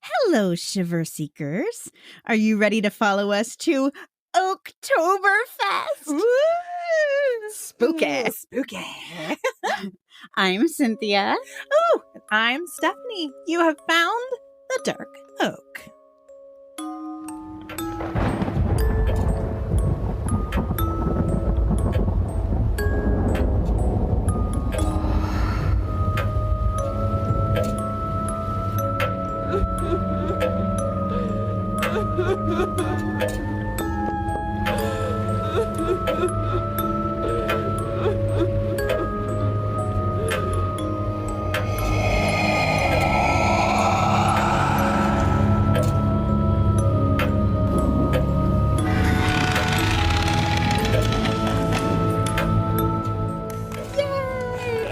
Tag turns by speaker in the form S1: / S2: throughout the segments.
S1: Hello, Shiver Seekers. Are you ready to follow us to Oaktober Fest?
S2: Spooky. Spooky.
S1: I'm Cynthia.
S2: Oh, and I'm Stephanie. You have found the Dark Oak.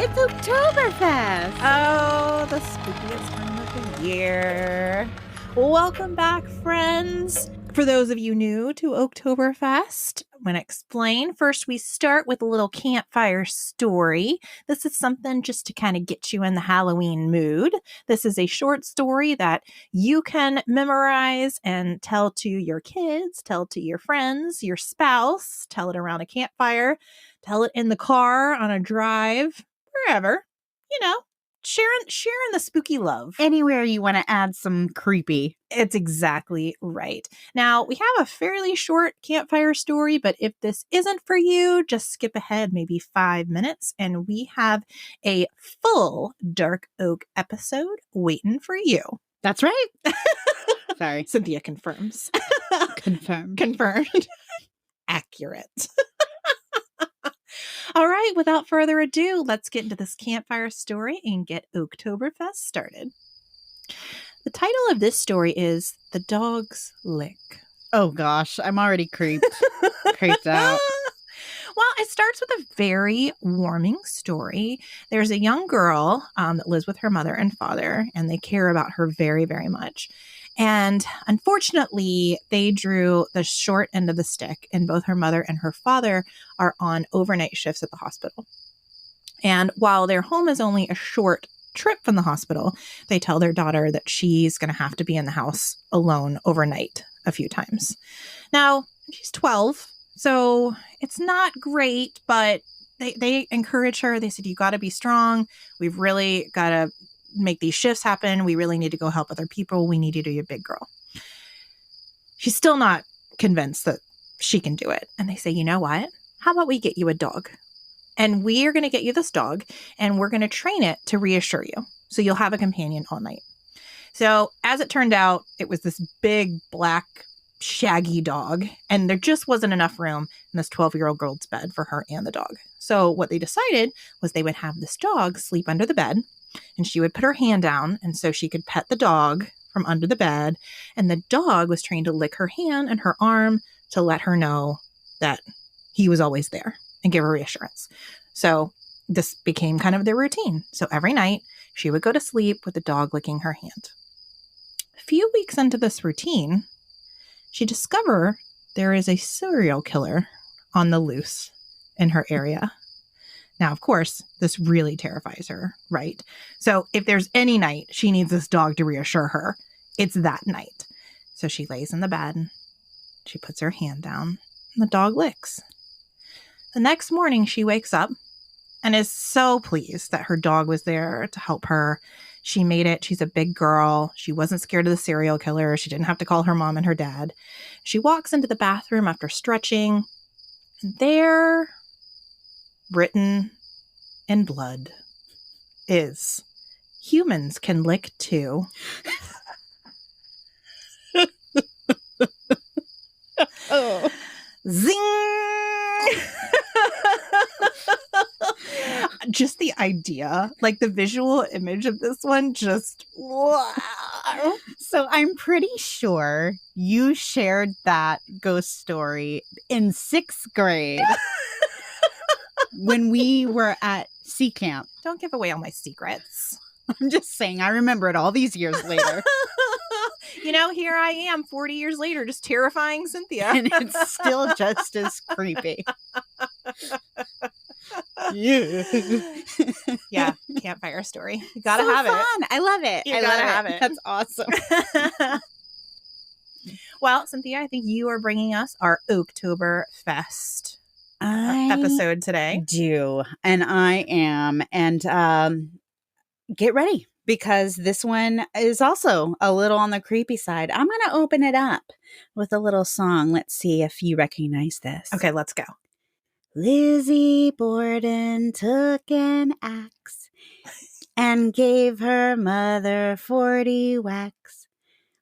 S1: It's Oaktober Fest.
S2: Oh, the spookiest time of the year. Welcome back, friends. For those of you new to Oaktober Fest, I'm going to explain. First, we start with a little campfire story. This is something just to kind of get you in the Halloween mood. This is a short story that you can memorize and tell to your kids, tell to your friends, your spouse, tell it around a campfire, tell it in the car, on a drive, wherever, sharing the spooky love.
S1: Anywhere you want to add some creepy.
S2: It's exactly right. Now, we have a fairly short campfire story, but if this isn't for you, just skip ahead maybe 5 minutes, and we have a full Dark Oak episode waiting for you.
S1: That's right. Sorry.
S2: Cynthia confirms.
S1: Confirmed.
S2: Confirmed. Accurate. All right, without further ado, let's get into this campfire story and get Oaktoberfest started. The title of this story is The Dog's Lick.
S1: Oh gosh, I'm already creeped out.
S2: Well, it starts with a very warming story. There's a young girl that lives with her mother and father, and they care about her very, very much. And unfortunately, they drew the short end of the stick, and both her mother and her father are on overnight shifts at the hospital. And while their home is only a short trip from the hospital, they tell their daughter that she's going to have to be in the house alone overnight a few times. Now, she's 12, so it's not great, but they encourage her. They said, you got to be strong. We've really got to make these shifts happen. We really need to go help other people. We need you to be a big girl. She's still not convinced that she can do it. And they say, you know what? How about we get you a dog? And we are going to get you this dog, and we're going to train it to reassure you. So you'll have a companion all night. So as it turned out, it was this big, black, shaggy dog. And there just wasn't enough room in this 12-year-old girl's bed for her and the dog. So what they decided was they would have this dog sleep under the bed, and she would put her hand down, and so she could pet the dog from under the bed. And the dog was trained to lick her hand and her arm to let her know that he was always there and give her reassurance. So this became kind of their routine. So every night she would go to sleep with the dog licking her hand. A few weeks into this routine, she discovered there is a serial killer on the loose in her area. Now, of course, this really terrifies her, right? So if there's any night she needs this dog to reassure her, it's that night. So she lays in the bed, she puts her hand down, and the dog licks. The next morning, she wakes up and is so pleased that her dog was there to help her. She made it. She's a big girl. She wasn't scared of the serial killer. She didn't have to call her mom and her dad. She walks into the bathroom after stretching, and there, written in blood, is humans can lick too.
S1: Oh.
S2: Zing! Just the idea, like the visual image of this one, just wow.
S1: So I'm pretty sure you shared that ghost story in 6th grade when we were at sea camp.
S2: Don't give away all my secrets.
S1: I'm just saying, I remember it all these years later.
S2: Here I am 40 years later, just terrifying Cynthia.
S1: And it's still just as creepy. Yeah.
S2: Yeah. campfire story. You gotta
S1: so
S2: have
S1: fun. I love it.
S2: You
S1: I
S2: gotta
S1: love
S2: have it.
S1: That's awesome.
S2: it. Well, Cynthia, I think you are bringing us our Oaktober Fest episode today.
S1: Do. And I am. And get ready, because this one is also a little on the creepy side. I'm going to open it up with a little song. Let's see if you recognize this.
S2: Okay, let's go.
S1: Lizzie Borden took an axe and gave her mother 40 whacks.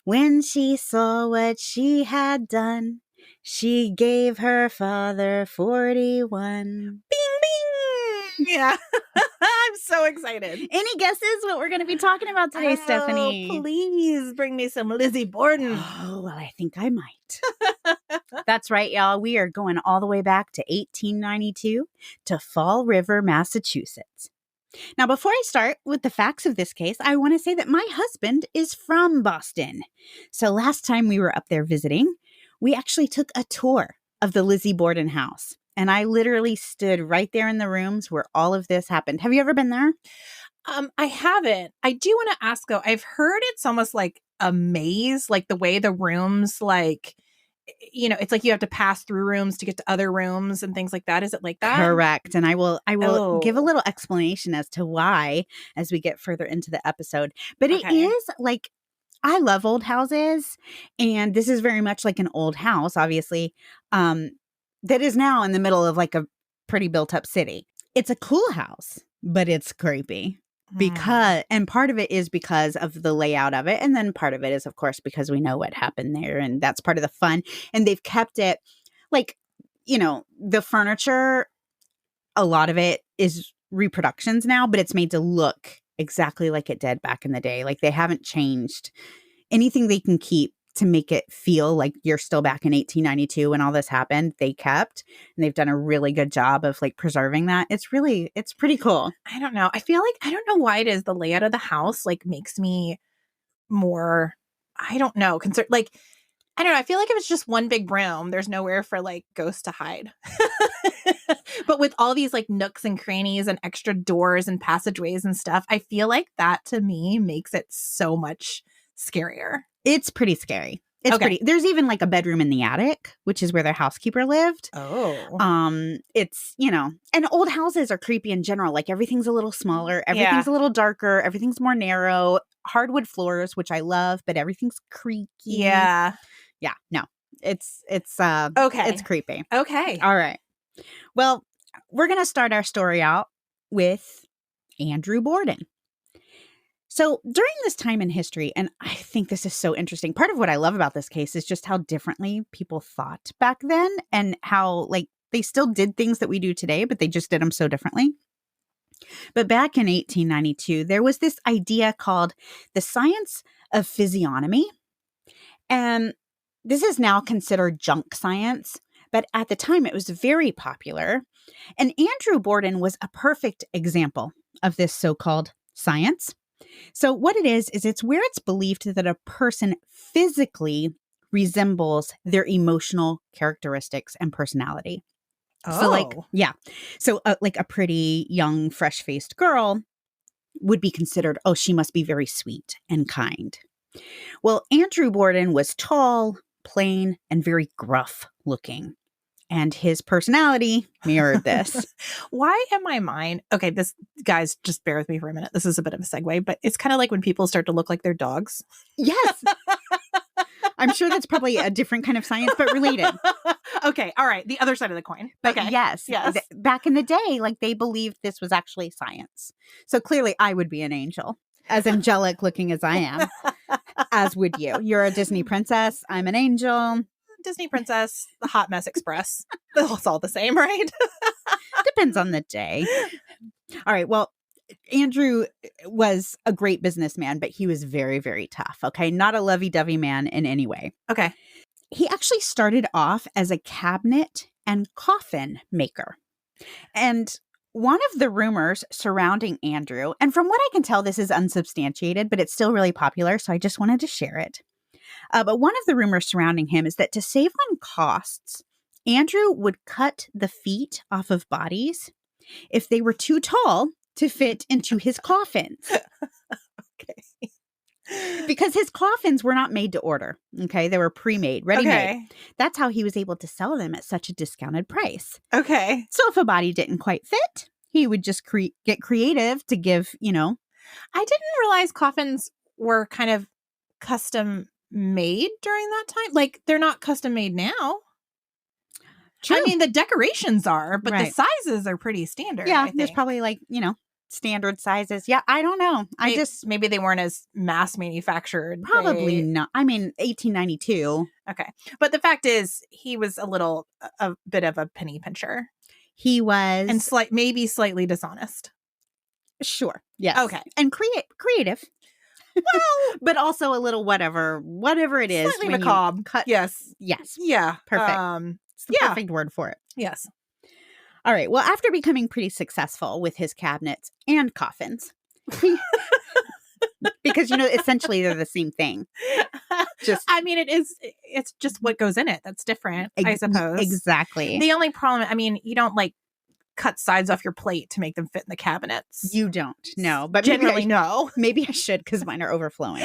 S1: When she saw what she had done, she gave her father 41.
S2: Bing, bing. Yeah. I'm so excited.
S1: Any guesses what we're going to be talking about today, Stephanie?
S2: Please bring me some Lizzie Borden.
S1: Oh, well, I think I might. That's right, y'all. We are going all the way back to 1892 to Fall River, Massachusetts. Now, before I start with the facts of this case, I want to say that my husband is from Boston. So last time we were up there visiting, we actually took a tour of the Lizzie Borden house. And I literally stood right there in the rooms where all of this happened. Have you ever been there?
S2: I haven't. I do want to ask, though. I've heard it's almost like a maze, like the way the rooms, like, you know, it's like you have to pass through rooms to get to other rooms and things like that. Is it like that?
S1: Correct. And I will give a little explanation as to why as we get further into the episode. But it is like, I love old houses, and this is very much like an old house, obviously, that is now in the middle of like a pretty built up city. It's a cool house, but it's creepy. And part of it is because of the layout of it. And then part of it is, of course, because we know what happened there. And that's part of the fun. And they've kept it like, you know, the furniture, a lot of it is reproductions now, but it's made to look exactly like it did back in the day. Like they haven't changed anything they can keep to make it feel like you're still back in 1892 when all this happened. They kept, and they've done a really good job of like preserving that. It's pretty cool.
S2: I don't know. I feel like, I don't know why it is the layout of the house like makes me more, I don't know, concerned. Like, I don't know. I feel like if it's just one big room, there's nowhere for like ghosts to hide. But with all these like nooks and crannies and extra doors and passageways and stuff, I feel like that to me makes it so much scarier.
S1: It's pretty scary. It's pretty. There's even like a bedroom in the attic, which is where their housekeeper lived.
S2: Oh.
S1: It's, you know, and old houses are creepy in general. Like everything's a little smaller, everything's a little darker, everything's more narrow, hardwood floors, which I love, but everything's creaky.
S2: Yeah.
S1: Yeah. No. It's okay. It's creepy.
S2: Okay.
S1: All right. Well, we're going to start our story out with Andrew Borden. So during this time in history, and I think this is so interesting, part of what I love about this case is just how differently people thought back then and how like they still did things that we do today, but they just did them so differently. But back in 1892, there was this idea called the science of physiognomy. And this is now considered junk science, but at the time it was very popular. And Andrew Borden was a perfect example of this so-called science. So what it is it's where it's believed that a person physically resembles their emotional characteristics and personality.
S2: Oh.
S1: So like, yeah. So like a pretty young, fresh-faced girl would be considered, oh, she must be very sweet and kind. Well, Andrew Borden was tall, plain, and very gruff looking. And his personality mirrored this.
S2: Why in my mind? Okay, this, guys, just bear with me for a minute. This is a bit of a segue, but it's kind of like when people start to look like their dogs.
S1: Yes. I'm sure that's probably a different kind of science, but related.
S2: Okay, all right. The other side of the coin.
S1: But
S2: okay.
S1: yes. Back in the day, like they believed this was actually science. So clearly I would be an angel, as angelic looking as I am, as would you. You're a Disney princess. I'm an angel.
S2: Disney princess, the Hot Mess Express. It's all the same, right?
S1: Depends on the day. All right. Well, Andrew was a great businessman, but he was very, very tough. Okay. Not a lovey-dovey man in any way.
S2: Okay.
S1: He actually started off as a cabinet and coffin maker. And one of the rumors surrounding Andrew, and from what I can tell, this is unsubstantiated, but it's still really popular. So I just wanted to share it. But one of the rumors surrounding him is that to save on costs, Andrew would cut the feet off of bodies. If they were too tall, to fit into his coffins.
S2: Okay.
S1: Because his coffins were not made to order. Okay. They were pre-made, ready-made.
S2: Okay.
S1: That's how he was able to sell them at such a discounted price.
S2: Okay.
S1: So if a body didn't quite fit, he would just get creative to give,
S2: I didn't realize coffins were kind of custom made during that time. Like, they're not custom made now.
S1: True.
S2: I mean, the decorations are, but the sizes are pretty standard.
S1: Yeah, there's probably standard sizes. Yeah, I don't know.
S2: Maybe they weren't as mass manufactured.
S1: Probably not. I mean, 1892.
S2: Okay. But the fact is, he was a bit of a penny pincher.
S1: He was.
S2: And maybe slightly dishonest.
S1: Sure. Yes.
S2: Okay.
S1: And creative. Well, but also a little whatever it is.
S2: Slightly macabre.
S1: Yes.
S2: Yeah.
S1: Perfect. It's the perfect word for it.
S2: Yes.
S1: All right. Well, after becoming pretty successful with his cabinets and coffins, because, essentially they're the same thing.
S2: It's just what goes in it. That's different, I suppose.
S1: Exactly.
S2: The only problem, you don't cut sides off your plate to make them fit in the cabinets.
S1: You don't. No. But
S2: no.
S1: Maybe I should, because mine are overflowing.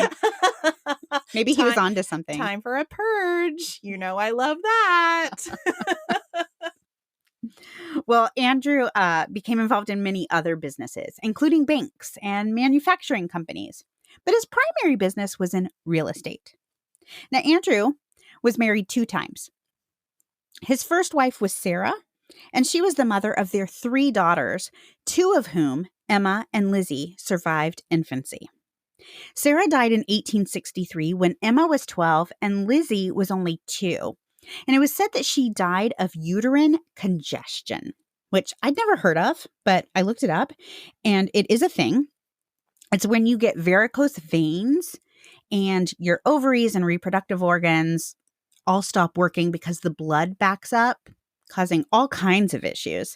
S1: Maybe he was onto something.
S2: Time for a purge. I love that.
S1: Well, Andrew became involved in many other businesses, including banks and manufacturing companies. But his primary business was in real estate. Now, Andrew was married 2 times. His first wife was Sarah, and she was the mother of their 3 daughters, 2 of whom, Emma and Lizzie, survived infancy. Sarah died in 1863 when Emma was 12 and Lizzie was only 2. And it was said that she died of uterine congestion, which I'd never heard of, but I looked it up, and it is a thing. It's when you get varicose veins and your ovaries and reproductive organs all stop working because the blood backs up, causing all kinds of issues.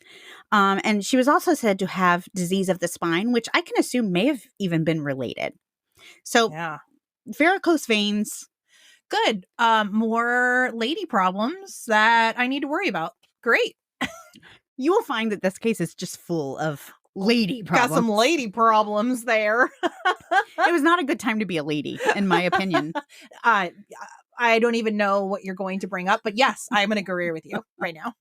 S1: And she was also said to have disease of the spine, which I can assume may have even been related. So varicose veins.
S2: Good. More lady problems that I need to worry about. Great.
S1: You will find that this case is just full of lady problems.
S2: Got some lady problems there.
S1: It was not a good time to be a lady, in my opinion.
S2: I don't even know what you're going to bring up, but yes, I'm going to agree with you right now.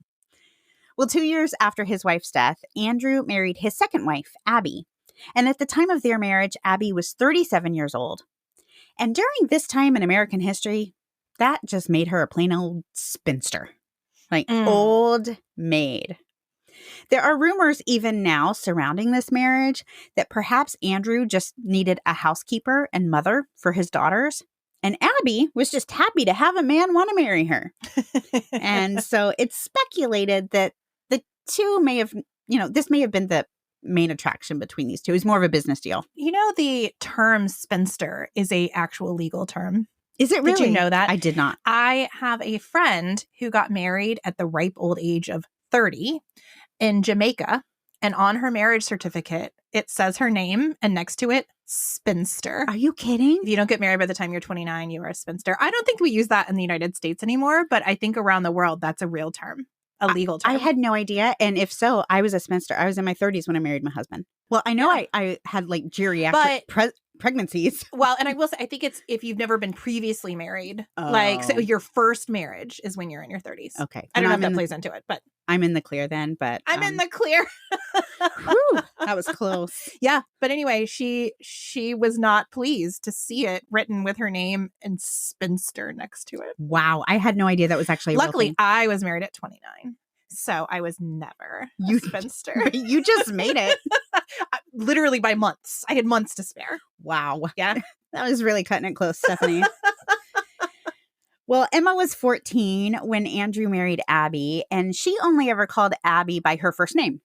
S1: Well, 2 years after his wife's death, Andrew married his second wife, Abby. And at the time of their marriage, Abby was 37 years old. And during this time in American history, that just made her a plain old spinster. Old maid. There are rumors even now surrounding this marriage that perhaps Andrew just needed a housekeeper and mother for his daughters. And Abby was just happy to have a man want to marry her. And so it's speculated that the two may have, this may have been the main attraction between these two. It was more of a business deal.
S2: The term spinster is a actual legal term.
S1: Is it really?
S2: Did you know that?
S1: I did not.
S2: I have a friend who got married at the ripe old age of 30 in Jamaica. And on her marriage certificate, it says her name and next to it, spinster.
S1: Are you kidding?
S2: If you don't get married by the time you're 29, you are a spinster. I don't think we use that in the United States anymore, but I think around the world, that's a real term, a legal term.
S1: I had no idea. And if so, I was a spinster. I was in my 30s when I married my husband. Well, I know I had geriatric pregnancies.
S2: Well, and I will say, I think it's if you've never been previously married, so your first marriage is when you're in your 30s.
S1: Okay.
S2: I don't know if that plays into it, but.
S1: I'm in the clear then, but.
S2: I'm in the clear.
S1: Whew, that was close.
S2: Yeah. But anyway, she was not pleased to see it written with her name and spinster next to it.
S1: Wow. I had no idea that was actually
S2: Luckily, I was married at 29. So I was never a spinster.
S1: You just made it.
S2: Literally by months. I had months to spare.
S1: Wow.
S2: Yeah.
S1: That was really cutting it close, Stephanie. Well, Emma was 14 when Andrew married Abby, and she only ever called Abby by her first name.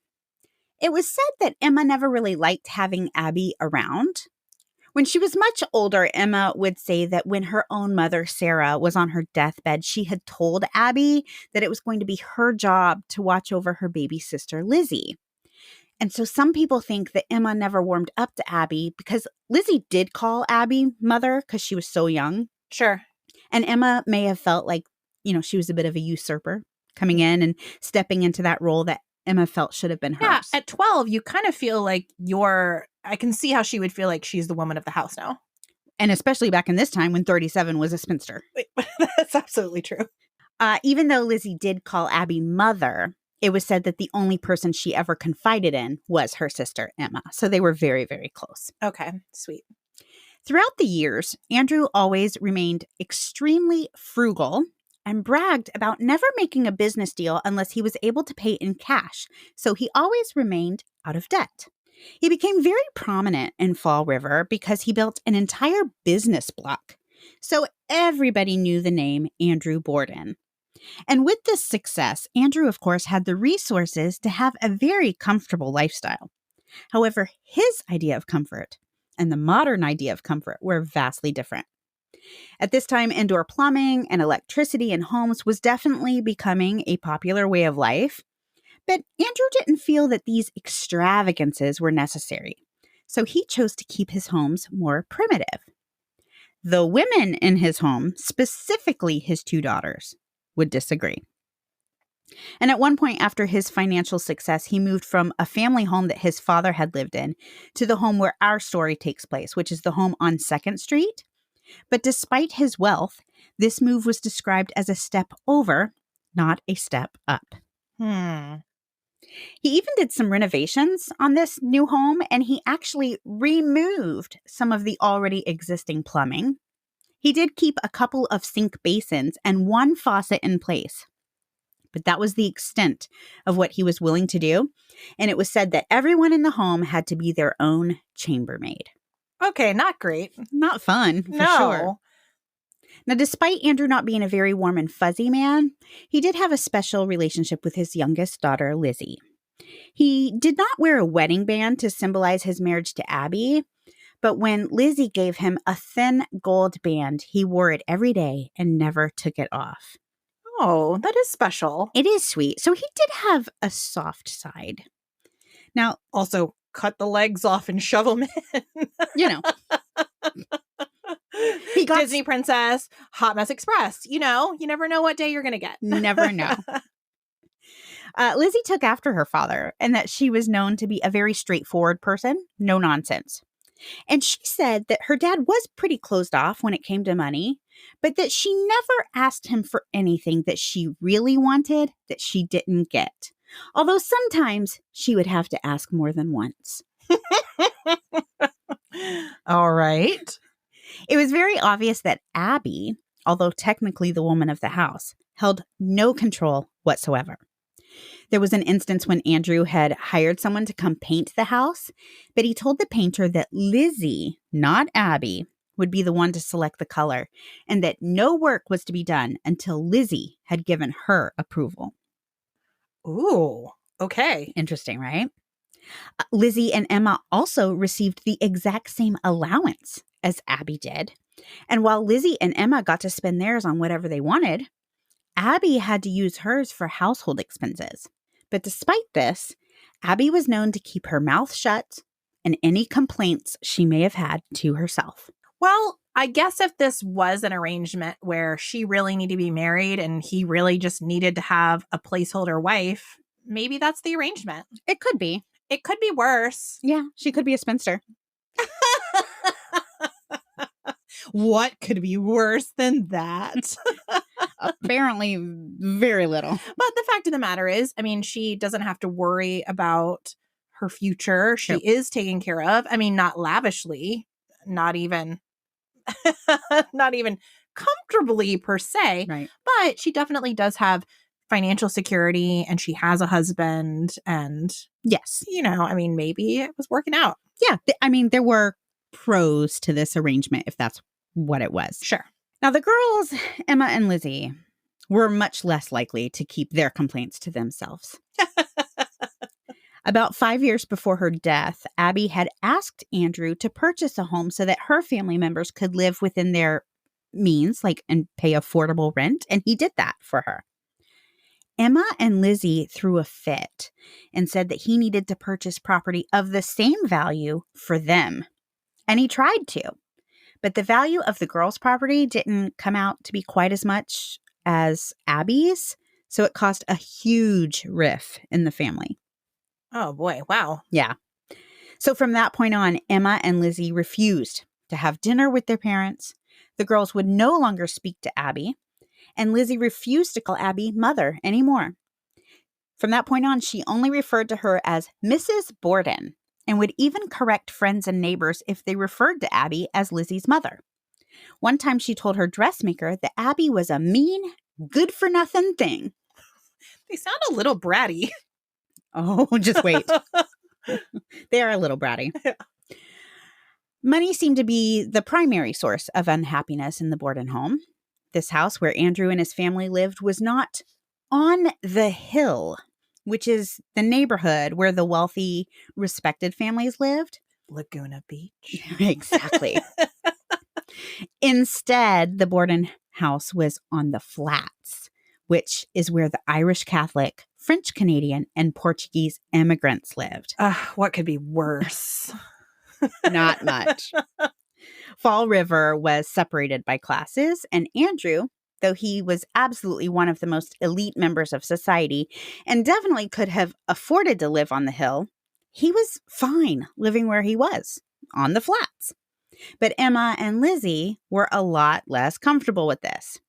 S1: It was said that Emma never really liked having Abby around. When she was much older, Emma would say that when her own mother, Sarah, was on her deathbed, she had told Abby that it was going to be her job to watch over her baby sister, Lizzie. And so some people think that Emma never warmed up to Abby because Lizzie did call Abby mother because she was so young.
S2: Sure.
S1: And Emma may have felt like, she was a bit of a usurper coming in and stepping into that role that Emma felt should have been hers.
S2: Yeah, at 12, you kind of feel like I can see how she would feel like she's the woman of the house now.
S1: And especially back in this time when 37 was a spinster.
S2: That's absolutely true.
S1: Even though Lizzie did call Abby mother, it was said that the only person she ever confided in was her sister, Emma. So they were very, very close.
S2: Okay, sweet.
S1: Throughout the years, Andrew always remained extremely frugal and bragged about never making a business deal unless he was able to pay in cash. So he always remained out of debt. He became very prominent in Fall River because he built an entire business block. So everybody knew the name Andrew Borden. And with this success, Andrew, of course, had the resources to have a very comfortable lifestyle. However, his idea of comfort and the modern idea of comfort were vastly different. At this time, indoor plumbing and electricity in homes was definitely becoming a popular way of life, but Andrew didn't feel that these extravagances were necessary, so he chose to keep his homes more primitive. The women in his home, specifically his 2 daughters, would disagree. And at one point after his financial success, he moved from a family home that his father had lived in to the home where our story takes place, which is the home on 2nd Street. But despite his wealth, this move was described as a step over, not a step up. He even did some renovations on this new home, and he actually removed some of the already existing plumbing. He did keep a couple of sink basins and 1 faucet in place. But that was the extent of what he was willing to do. And it was said that everyone in the home had to be their own chambermaid.
S2: Okay, not great.
S1: Not fun, for sure. Now, despite Andrew not being a very warm and fuzzy man, he did have a special relationship with his youngest daughter, Lizzie. He did not wear a wedding band to symbolize his marriage to Abby, but when Lizzie gave him a thin gold band, he wore it every day and never took it off.
S2: Oh, that is special.
S1: It is sweet. So he did have a soft side. Now,
S2: also cut the legs off and shove them in.
S1: You know. He got
S2: Disney Princess, Hot Mess Express. You know, you never know what day you're going to get.
S1: Never know. Lizzie took after her father and that she was known to be a very straightforward person, no nonsense. And she said that her dad was pretty closed off when it came to money, but that she never asked him for anything that she really wanted that she didn't get. Although sometimes she would have to ask more than once.
S2: All right.
S1: It was very obvious that Abby, although technically the woman of the house, held no control whatsoever. There was an instance when Andrew had hired someone to come paint the house, but he told the painter that Lizzie, not Abby, would be the one to select the color, and that no work was to be done until Lizzie had given her approval.
S2: Ooh, okay.
S1: Interesting, right? Lizzie and Emma also received the exact same allowance as Abby did. And while Lizzie and Emma got to spend theirs on whatever they wanted, Abby had to use hers for household expenses. But despite this, Abby was known to keep her mouth shut and any complaints she may have had to herself.
S2: Well, I guess if this was an arrangement where she really needed to be married and he really just needed to have a placeholder wife, maybe that's the arrangement.
S1: It could be.
S2: It could be worse.
S1: Yeah, she could be a spinster.
S2: What could be worse than that?
S1: Apparently, very little.
S2: But the fact of the matter is, I mean, she doesn't have to worry about her future. She is taken care of. I mean, not lavishly, not even comfortably per se.
S1: Right.
S2: But she definitely does have financial security and she has a husband. And
S1: yes,
S2: you know, I mean, maybe it was working out.
S1: Yeah. I mean, there were pros to this arrangement, if that's what it was.
S2: Sure.
S1: Now, the girls, Emma and Lizzie, were much less likely to keep their complaints to themselves. About 5 years before her death, Abby had asked Andrew to purchase a home so that her family members could live within their means, and pay affordable rent, and he did that for her. Emma and Lizzie threw a fit and said that he needed to purchase property of the same value for them. And he tried to. But the value of the girls' property didn't come out to be quite as much as Abby's. So it caused a huge rift in the family.
S2: Oh, boy. Wow.
S1: Yeah. So from that point on, Emma and Lizzie refused to have dinner with their parents. The girls would no longer speak to Abby, and Lizzie refused to call Abby mother anymore. From that point on, she only referred to her as Mrs. Borden and would even correct friends and neighbors if they referred to Abby as Lizzie's mother. One time she told her dressmaker that Abby was a mean, good-for-nothing thing.
S2: They sound a little bratty.
S1: Oh, just wait. They are a little bratty. Money seemed to be the primary source of unhappiness in the Borden home. This house where Andrew and his family lived was not on the hill, which is the neighborhood where the wealthy, respected families lived.
S2: Laguna Beach.
S1: Exactly. Instead, the Borden house was on the flats, which is where the Irish Catholic, French Canadian, and Portuguese immigrants lived.
S2: What could be worse?
S1: Not much. Fall River was separated by classes, and Andrew, though he was absolutely one of the most elite members of society and definitely could have afforded to live on the hill, he was fine living where he was, on the flats. But Emma and Lizzie were a lot less comfortable with this.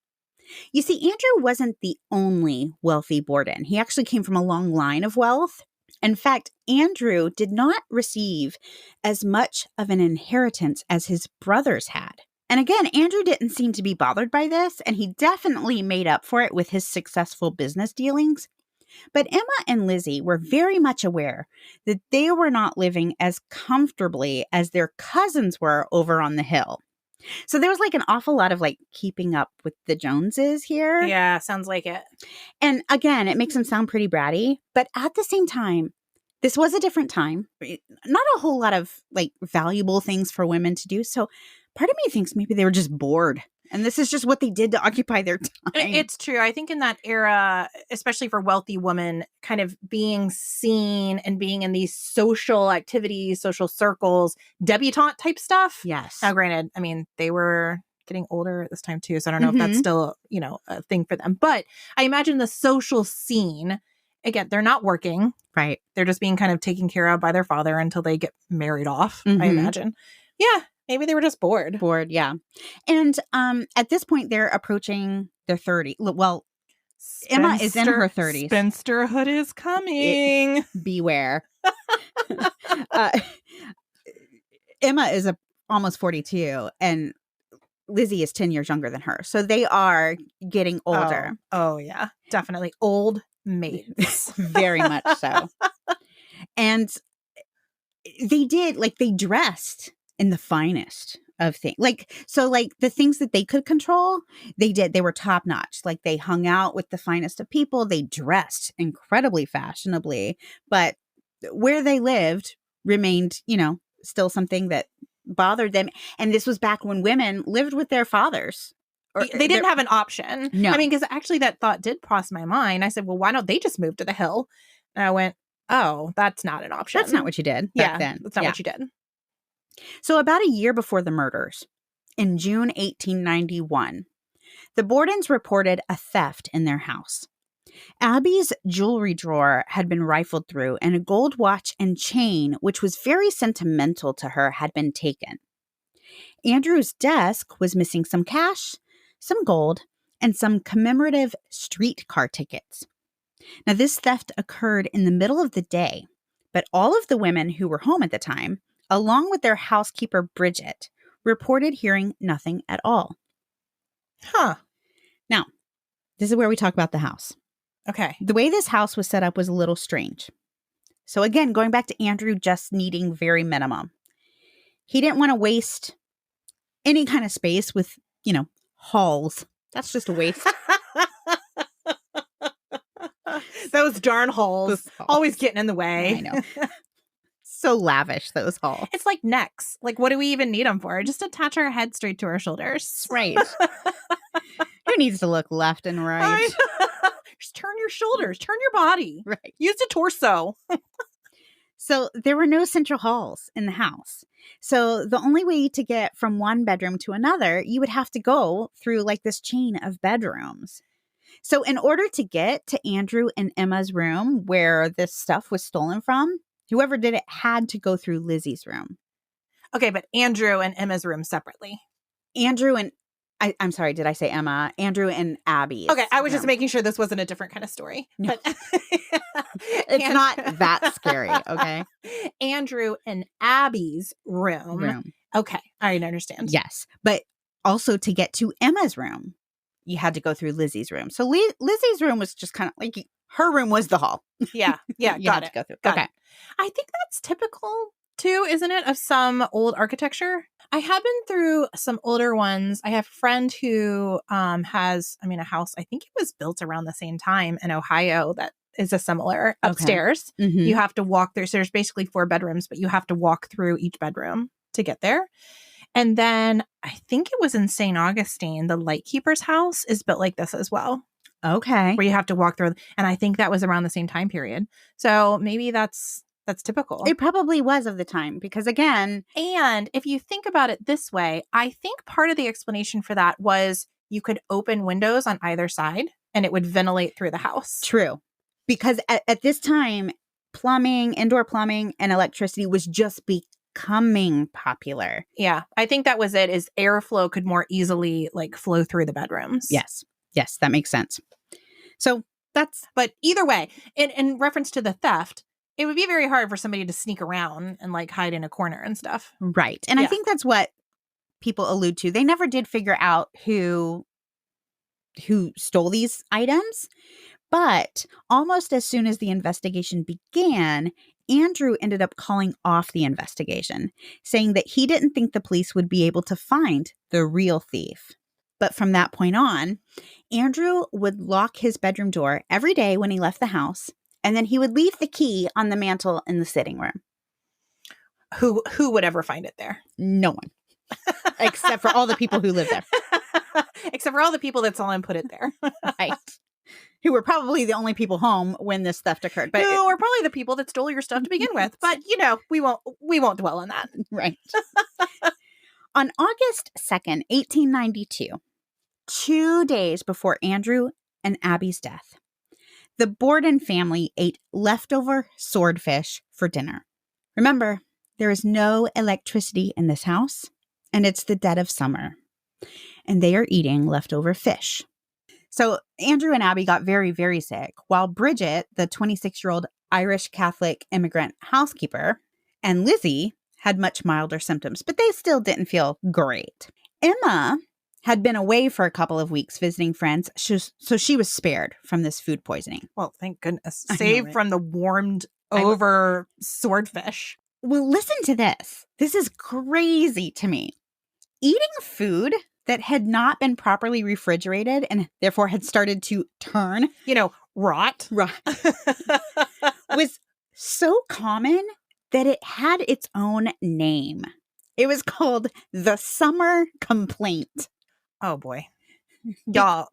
S1: You see, Andrew wasn't the only wealthy Borden. He actually came from a long line of wealth. In fact, Andrew did not receive as much of an inheritance as his brothers had. And again, Andrew didn't seem to be bothered by this, and he definitely made up for it with his successful business dealings. But Emma and Lizzie were very much aware that they were not living as comfortably as their cousins were over on the hill. So there was like an awful lot of like keeping up with the Joneses here.
S2: Yeah, sounds like it.
S1: And again, it makes them sound pretty bratty, but at the same time, this was a different time. Not a whole lot of like valuable things for women to do. So part of me thinks maybe they were just bored. And this is just what they did to occupy their time.
S2: It's true. I think in that era, especially for wealthy women, kind of being seen and being in these social activities, social circles, debutante type stuff.
S1: Yes.
S2: Now, granted, I mean, they were getting older at this time too. So I don't know if that's still, a thing for them. But I imagine the social scene, again, they're not working.
S1: Right.
S2: They're just being kind of taken care of by their father until they get married off, I imagine. Yeah. Maybe they were just bored.
S1: Bored, yeah. And at this point, they're approaching their 30s. Well, Emma is in her 30s.
S2: Spinsterhood is coming.
S1: Beware. Emma is almost 42, and Lizzie is 10 years younger than her. So they are getting older.
S2: Oh yeah. Definitely. Old maids.
S1: Very much so. And they dressed in the finest of things. So the things that they could control, they did. They were top notch. Like they hung out with the finest of people. They dressed incredibly fashionably, but where they lived remained, still something that bothered them. And this was back when women lived with their fathers.
S2: They didn't have an option.
S1: No.
S2: I mean, because actually that thought did cross my mind. I said, well, why don't they just move to the hill? And I went, oh, that's not an option.
S1: That's not what you did back then.
S2: That's not what you did.
S1: So about a year before the murders, in June 1891, the Bordens reported a theft in their house. Abby's jewelry drawer had been rifled through, and a gold watch and chain, which was very sentimental to her, had been taken. Andrew's desk was missing some cash, some gold, and some commemorative streetcar tickets. Now, this theft occurred in the middle of the day, but all of the women who were home at the time, along with their housekeeper, Bridget, reported hearing nothing at all.
S2: Huh.
S1: Now, this is where we talk about the house.
S2: Okay.
S1: The way this house was set up was a little strange. So again, going back to Andrew just needing very minimum. He didn't want to waste any kind of space with, halls. That's just a waste.
S2: Those darn halls. Always getting in the way.
S1: I know. So lavish, those halls.
S2: It's like necks. Like, what do we even need them for? Just attach our head straight to our shoulders.
S1: Right. Who needs to look left and right?
S2: Just turn your shoulders. Turn your body.
S1: Right.
S2: Use the torso.
S1: So there were no central halls in the house. So the only way to get from one bedroom to another, you would have to go through like this chain of bedrooms. So in order to get to Andrew and Emma's room where this stuff was stolen from, whoever did it had to go through Lizzie's room.
S2: Okay, but Andrew and Emma's room separately.
S1: Andrew and I'm sorry, did I say Emma? Andrew and Abby.
S2: Okay, I was just making sure this wasn't a different kind of story.
S1: No.
S2: But
S1: it's not that scary, okay?
S2: Andrew and Abby's room. Okay, I understand.
S1: Yes, but also to get to Emma's room, you had to go through Lizzie's room. So Lizzie's room was just kind of like her room was the hall.
S2: Yeah, got it.
S1: To go through.
S2: Got it. I think that's typical too, isn't it, of some old architecture? I have been through some older ones. I have a friend who has, a house, I think it was built around the same time in Ohio that is a similar upstairs.
S1: Okay. Mm-hmm.
S2: You have to walk through. So there's basically 4 bedrooms, but you have to walk through each bedroom to get there. And then I think it was in St. Augustine, the Lightkeeper's house is built like this as well.
S1: Okay.
S2: Where you have to walk through. And I think that was around the same time period. So maybe that's typical.
S1: It probably was of the time because again.
S2: And if you think about it this way, I think part of the explanation for that was you could open windows on either side and it would ventilate through the house.
S1: True. Because at this time, plumbing, indoor plumbing and electricity was just becoming popular.
S2: Yeah. I think that was it, is airflow could more easily like flow through the bedrooms.
S1: Yes. Yes, that makes sense. So
S2: but either way, in reference to the theft, it would be very hard for somebody to sneak around and like hide in a corner and stuff.
S1: Right. And I think that's what people allude to. They never did figure out who stole these items. But almost as soon as the investigation began, Andrew ended up calling off the investigation, saying that he didn't think the police would be able to find the real thief. But from that point on, Andrew would lock his bedroom door every day when he left the house. And then he would leave the key on the mantle in the sitting room.
S2: Who would ever find it there?
S1: No one. Except for all the people who live there.
S2: Except for all the people that saw him put it there.
S1: Right. Who were probably the only people home when this theft occurred.
S2: But who were probably the people that stole your stuff to begin with. But, we won't dwell on that.
S1: Right. On August 2nd, 1892, 2 days before Andrew and Abby's death, the Borden family ate leftover swordfish for dinner. Remember, there is no electricity in this house, and it's the dead of summer. And they are eating leftover fish. So Andrew and Abby got very, very sick, while Bridget, the 26-year-old Irish Catholic immigrant housekeeper, and Lizzie had much milder symptoms, but they still didn't feel great. Emma had been away for a couple of weeks visiting friends, so she was spared from this food poisoning.
S2: Well, thank goodness. Saved from the warmed over swordfish.
S1: Well, listen to this. This is crazy to me. Eating food that had not been properly refrigerated and therefore had started to turn,
S2: rot,
S1: was so common that it had its own name. It was called the summer complaint.
S2: Oh boy. Y'all,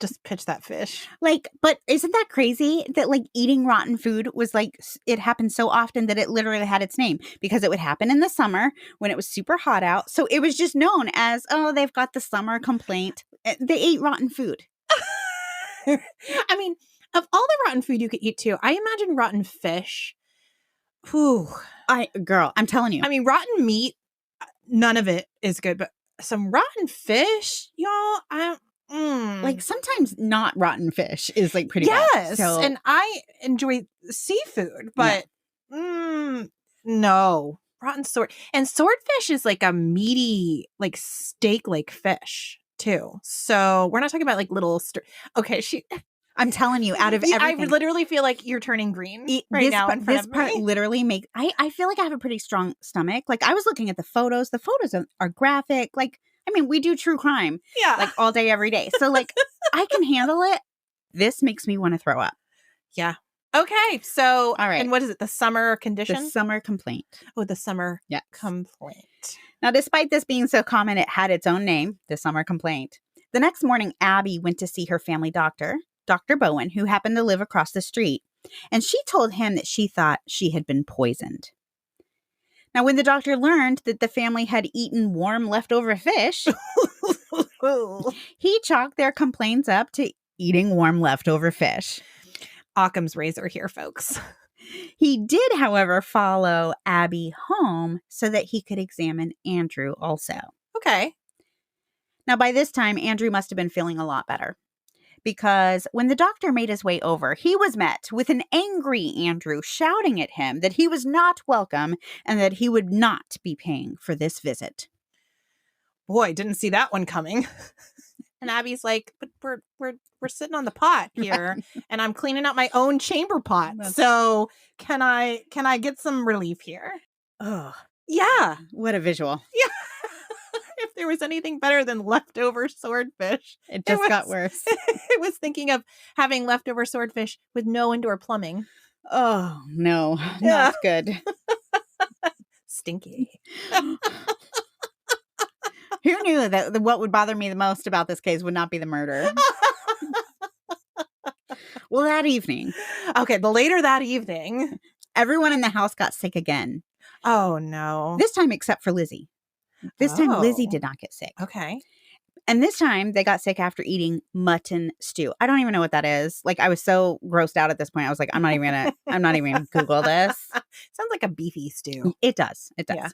S2: just pitch that fish.
S1: But isn't that crazy that eating rotten food was it happened so often that it literally had its name because it would happen in the summer when it was super hot out. So it was just known as, they've got the summer complaint. They ate rotten food.
S2: I mean, of all the rotten food you could eat too, I imagine rotten fish. Whew.
S1: Girl, I'm telling you.
S2: I mean, rotten meat, none of it is good, but some rotten fish, y'all.
S1: Sometimes not rotten fish is pretty bad.
S2: Yes, and I enjoy seafood, but no rotten swordfish is a meaty steak fish too. So we're not talking about little. Okay,
S1: I'm telling you, out of everything.
S2: I literally feel like you're turning green right now in front of me.
S1: This part literally makes... I feel like I have a pretty strong stomach. I was looking at the photos. The photos are graphic. We do true crime.
S2: Yeah.
S1: All day, every day. So, I can handle it. This makes me want to throw up.
S2: Yeah. Okay. So,
S1: all right.
S2: And what is it? The summer condition?
S1: The summer complaint.
S2: Oh, the summer complaint.
S1: Now, despite this being so common, it had its own name, the summer complaint. The next morning, Abby went to see her family doctor, Dr. Bowen, who happened to live across the street, and she told him that she thought she had been poisoned. Now, when the doctor learned that the family had eaten warm leftover fish, he chalked their complaints up to eating warm leftover fish.
S2: Occam's razor here, folks.
S1: He did, however, follow Abby home so that he could examine Andrew also.
S2: Okay.
S1: Now, by this time, Andrew must have been feeling a lot better, because when the doctor made his way over, he was met with an angry Andrew shouting at him that he was not welcome and that he would not be paying for this visit.
S2: Boy, didn't see that one coming. And Abby's like, but we're sitting on the pot here, and I'm cleaning out my own chamber pot. So can I get some relief here?
S1: Oh,
S2: yeah.
S1: What a visual.
S2: Yeah. If there was anything better than leftover swordfish,
S1: it got worse.
S2: It was thinking of having leftover swordfish with no indoor plumbing.
S1: Oh, no, not good.
S2: Stinky.
S1: Who knew that what would bother me the most about this case would not be the murder? Well, that evening.
S2: Okay, the later that evening.
S1: Everyone in the house got sick again.
S2: Oh, no.
S1: This time except for Lizzie. This time Lizzie did not get sick.
S2: Okay.
S1: And this time they got sick after eating mutton stew. I don't even know what that is. Like, I was so grossed out at this point. I was like, I'm not even gonna Google this.
S2: Sounds like a beefy stew.
S1: It does. It does. Yeah.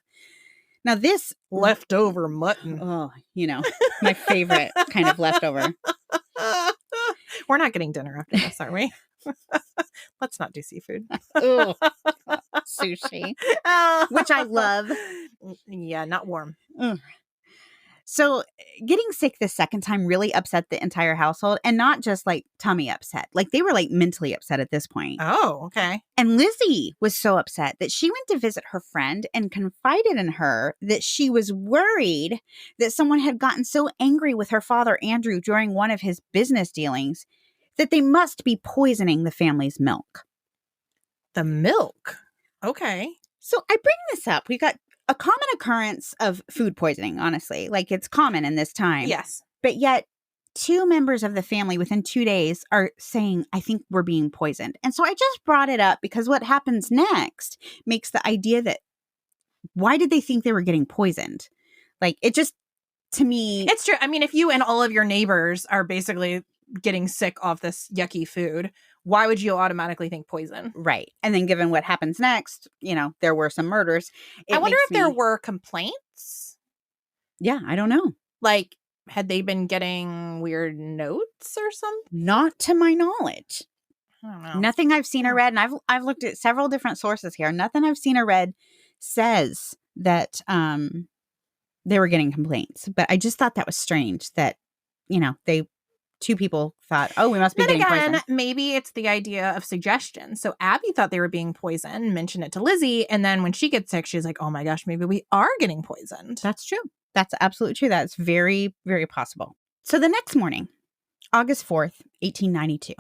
S1: Now this
S2: leftover mutton.
S1: Oh, my favorite kind of leftover.
S2: We're not getting dinner after this, are we? Let's not do seafood.
S1: Ugh. Sushi, which I love.
S2: Yeah, not warm.
S1: Ugh. So getting sick the second time really upset the entire household, and not just like tummy upset. Like, they were like mentally upset at this point.
S2: Oh, okay.
S1: And Lizzie was so upset that she went to visit her friend and confided in her that she was worried that someone had gotten so angry with her father, Andrew, during one of his business dealings that they must be poisoning the family's milk.
S2: The milk? Okay.
S1: So I bring this up. We got a common occurrence of food poisoning, honestly. Like, it's common in this time.
S2: Yes.
S1: But yet, 2 members of the family within 2 days are saying, I think we're being poisoned. And so I just brought it up because what happens next makes the idea that, why did they think they were getting poisoned? Like, it just, to me.
S2: It's true. I mean, if you and all of your neighbors are basically getting sick off this yucky food, why would you automatically think poison?
S1: Right. And then given what happens next, there were some murders.
S2: I wonder if there were complaints.
S1: Yeah, I don't know.
S2: Like, had they been getting weird notes or something?
S1: Not to my knowledge.
S2: I don't know.
S1: Nothing I've seen or read, and I've looked at several different sources here. Nothing I've seen or read says that they were getting complaints. But I just thought that was strange that, 2 people thought, oh, we must be getting poisoned.
S2: Maybe it's the idea of suggestion. So Abby thought they were being poisoned, mentioned it to Lizzie, and then when she gets sick, she's like, oh my gosh, maybe we are getting poisoned.
S1: That's true. That's absolutely true. That's very, very possible. So the next morning, August 4th, 1892,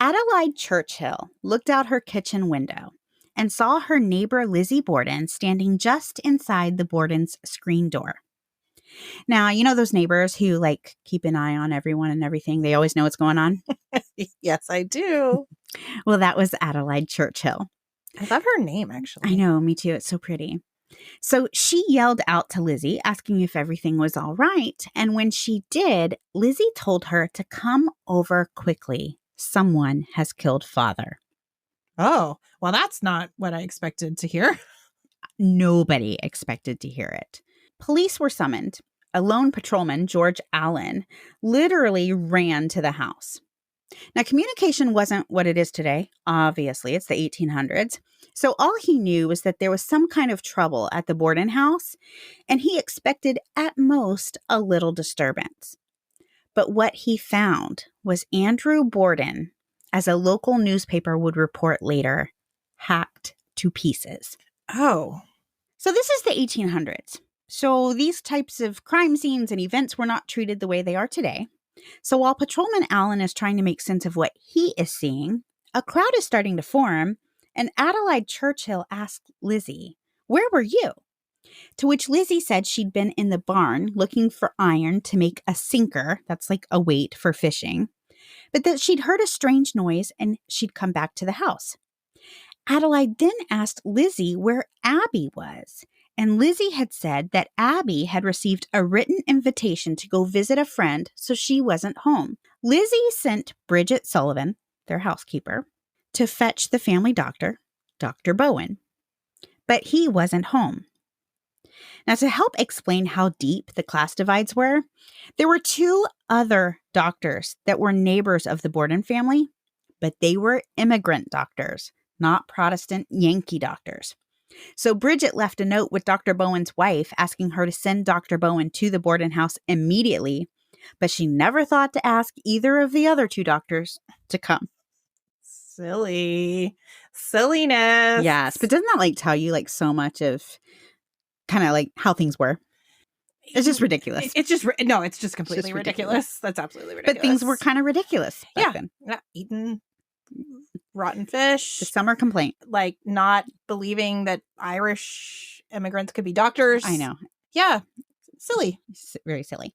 S1: Adelaide Churchill looked out her kitchen window and saw her neighbor Lizzie Borden standing just inside the Borden's screen door. Now, those neighbors who keep an eye on everyone and everything. They always know what's going on.
S2: Yes, I do.
S1: Well, that was Adelaide Churchill.
S2: I love her name, actually.
S1: I know, me too. It's so pretty. So she yelled out to Lizzie, asking if everything was all right. And when she did, Lizzie told her to come over quickly. Someone has killed Father.
S2: Oh, well, that's not what I expected to hear.
S1: Nobody expected to hear it. Police were summoned. A lone patrolman, George Allen, literally ran to the house. Now, communication wasn't what it is today. Obviously, it's the 1800s. So all he knew was that there was some kind of trouble at the Borden house, and he expected at most a little disturbance. But what he found was Andrew Borden, as a local newspaper would report later, hacked to pieces.
S2: Oh.
S1: So this is the 1800s. So these types of crime scenes and events were not treated the way they are today. So while Patrolman Allen is trying to make sense of what he is seeing, a crowd is starting to form, and Adelaide Churchill asked Lizzie, "Where were you?" To which Lizzie said she'd been in the barn looking for iron to make a sinker, that's like a weight for fishing, but that she'd heard a strange noise and she'd come back to the house. Adelaide then asked Lizzie where Abby was, And Lizzie had said that Abby had received a written invitation to go visit a friend, so she wasn't home. Lizzie sent Bridget Sullivan, their housekeeper, to fetch the family doctor, Dr. Bowen. But he wasn't home. Now, to help explain how deep the class divides were, there were 2 other doctors that were neighbors of the Borden family, but they were immigrant doctors, not Protestant Yankee doctors. So Bridget left a note with Dr. Bowen's wife asking her to send Dr. Bowen to the Borden house immediately, but she never thought to ask either of the other 2 doctors to come.
S2: Silliness.
S1: Yes, but doesn't that tell you so much of kind of how things were? It's just ridiculous.
S2: It's just completely ridiculous. That's absolutely ridiculous.
S1: But things were kind of ridiculous back then.
S2: Yeah, eating rotten fish.
S1: The summer complaint.
S2: Not believing that Irish immigrants could be doctors.
S1: I know.
S2: Yeah, silly.
S1: Very silly.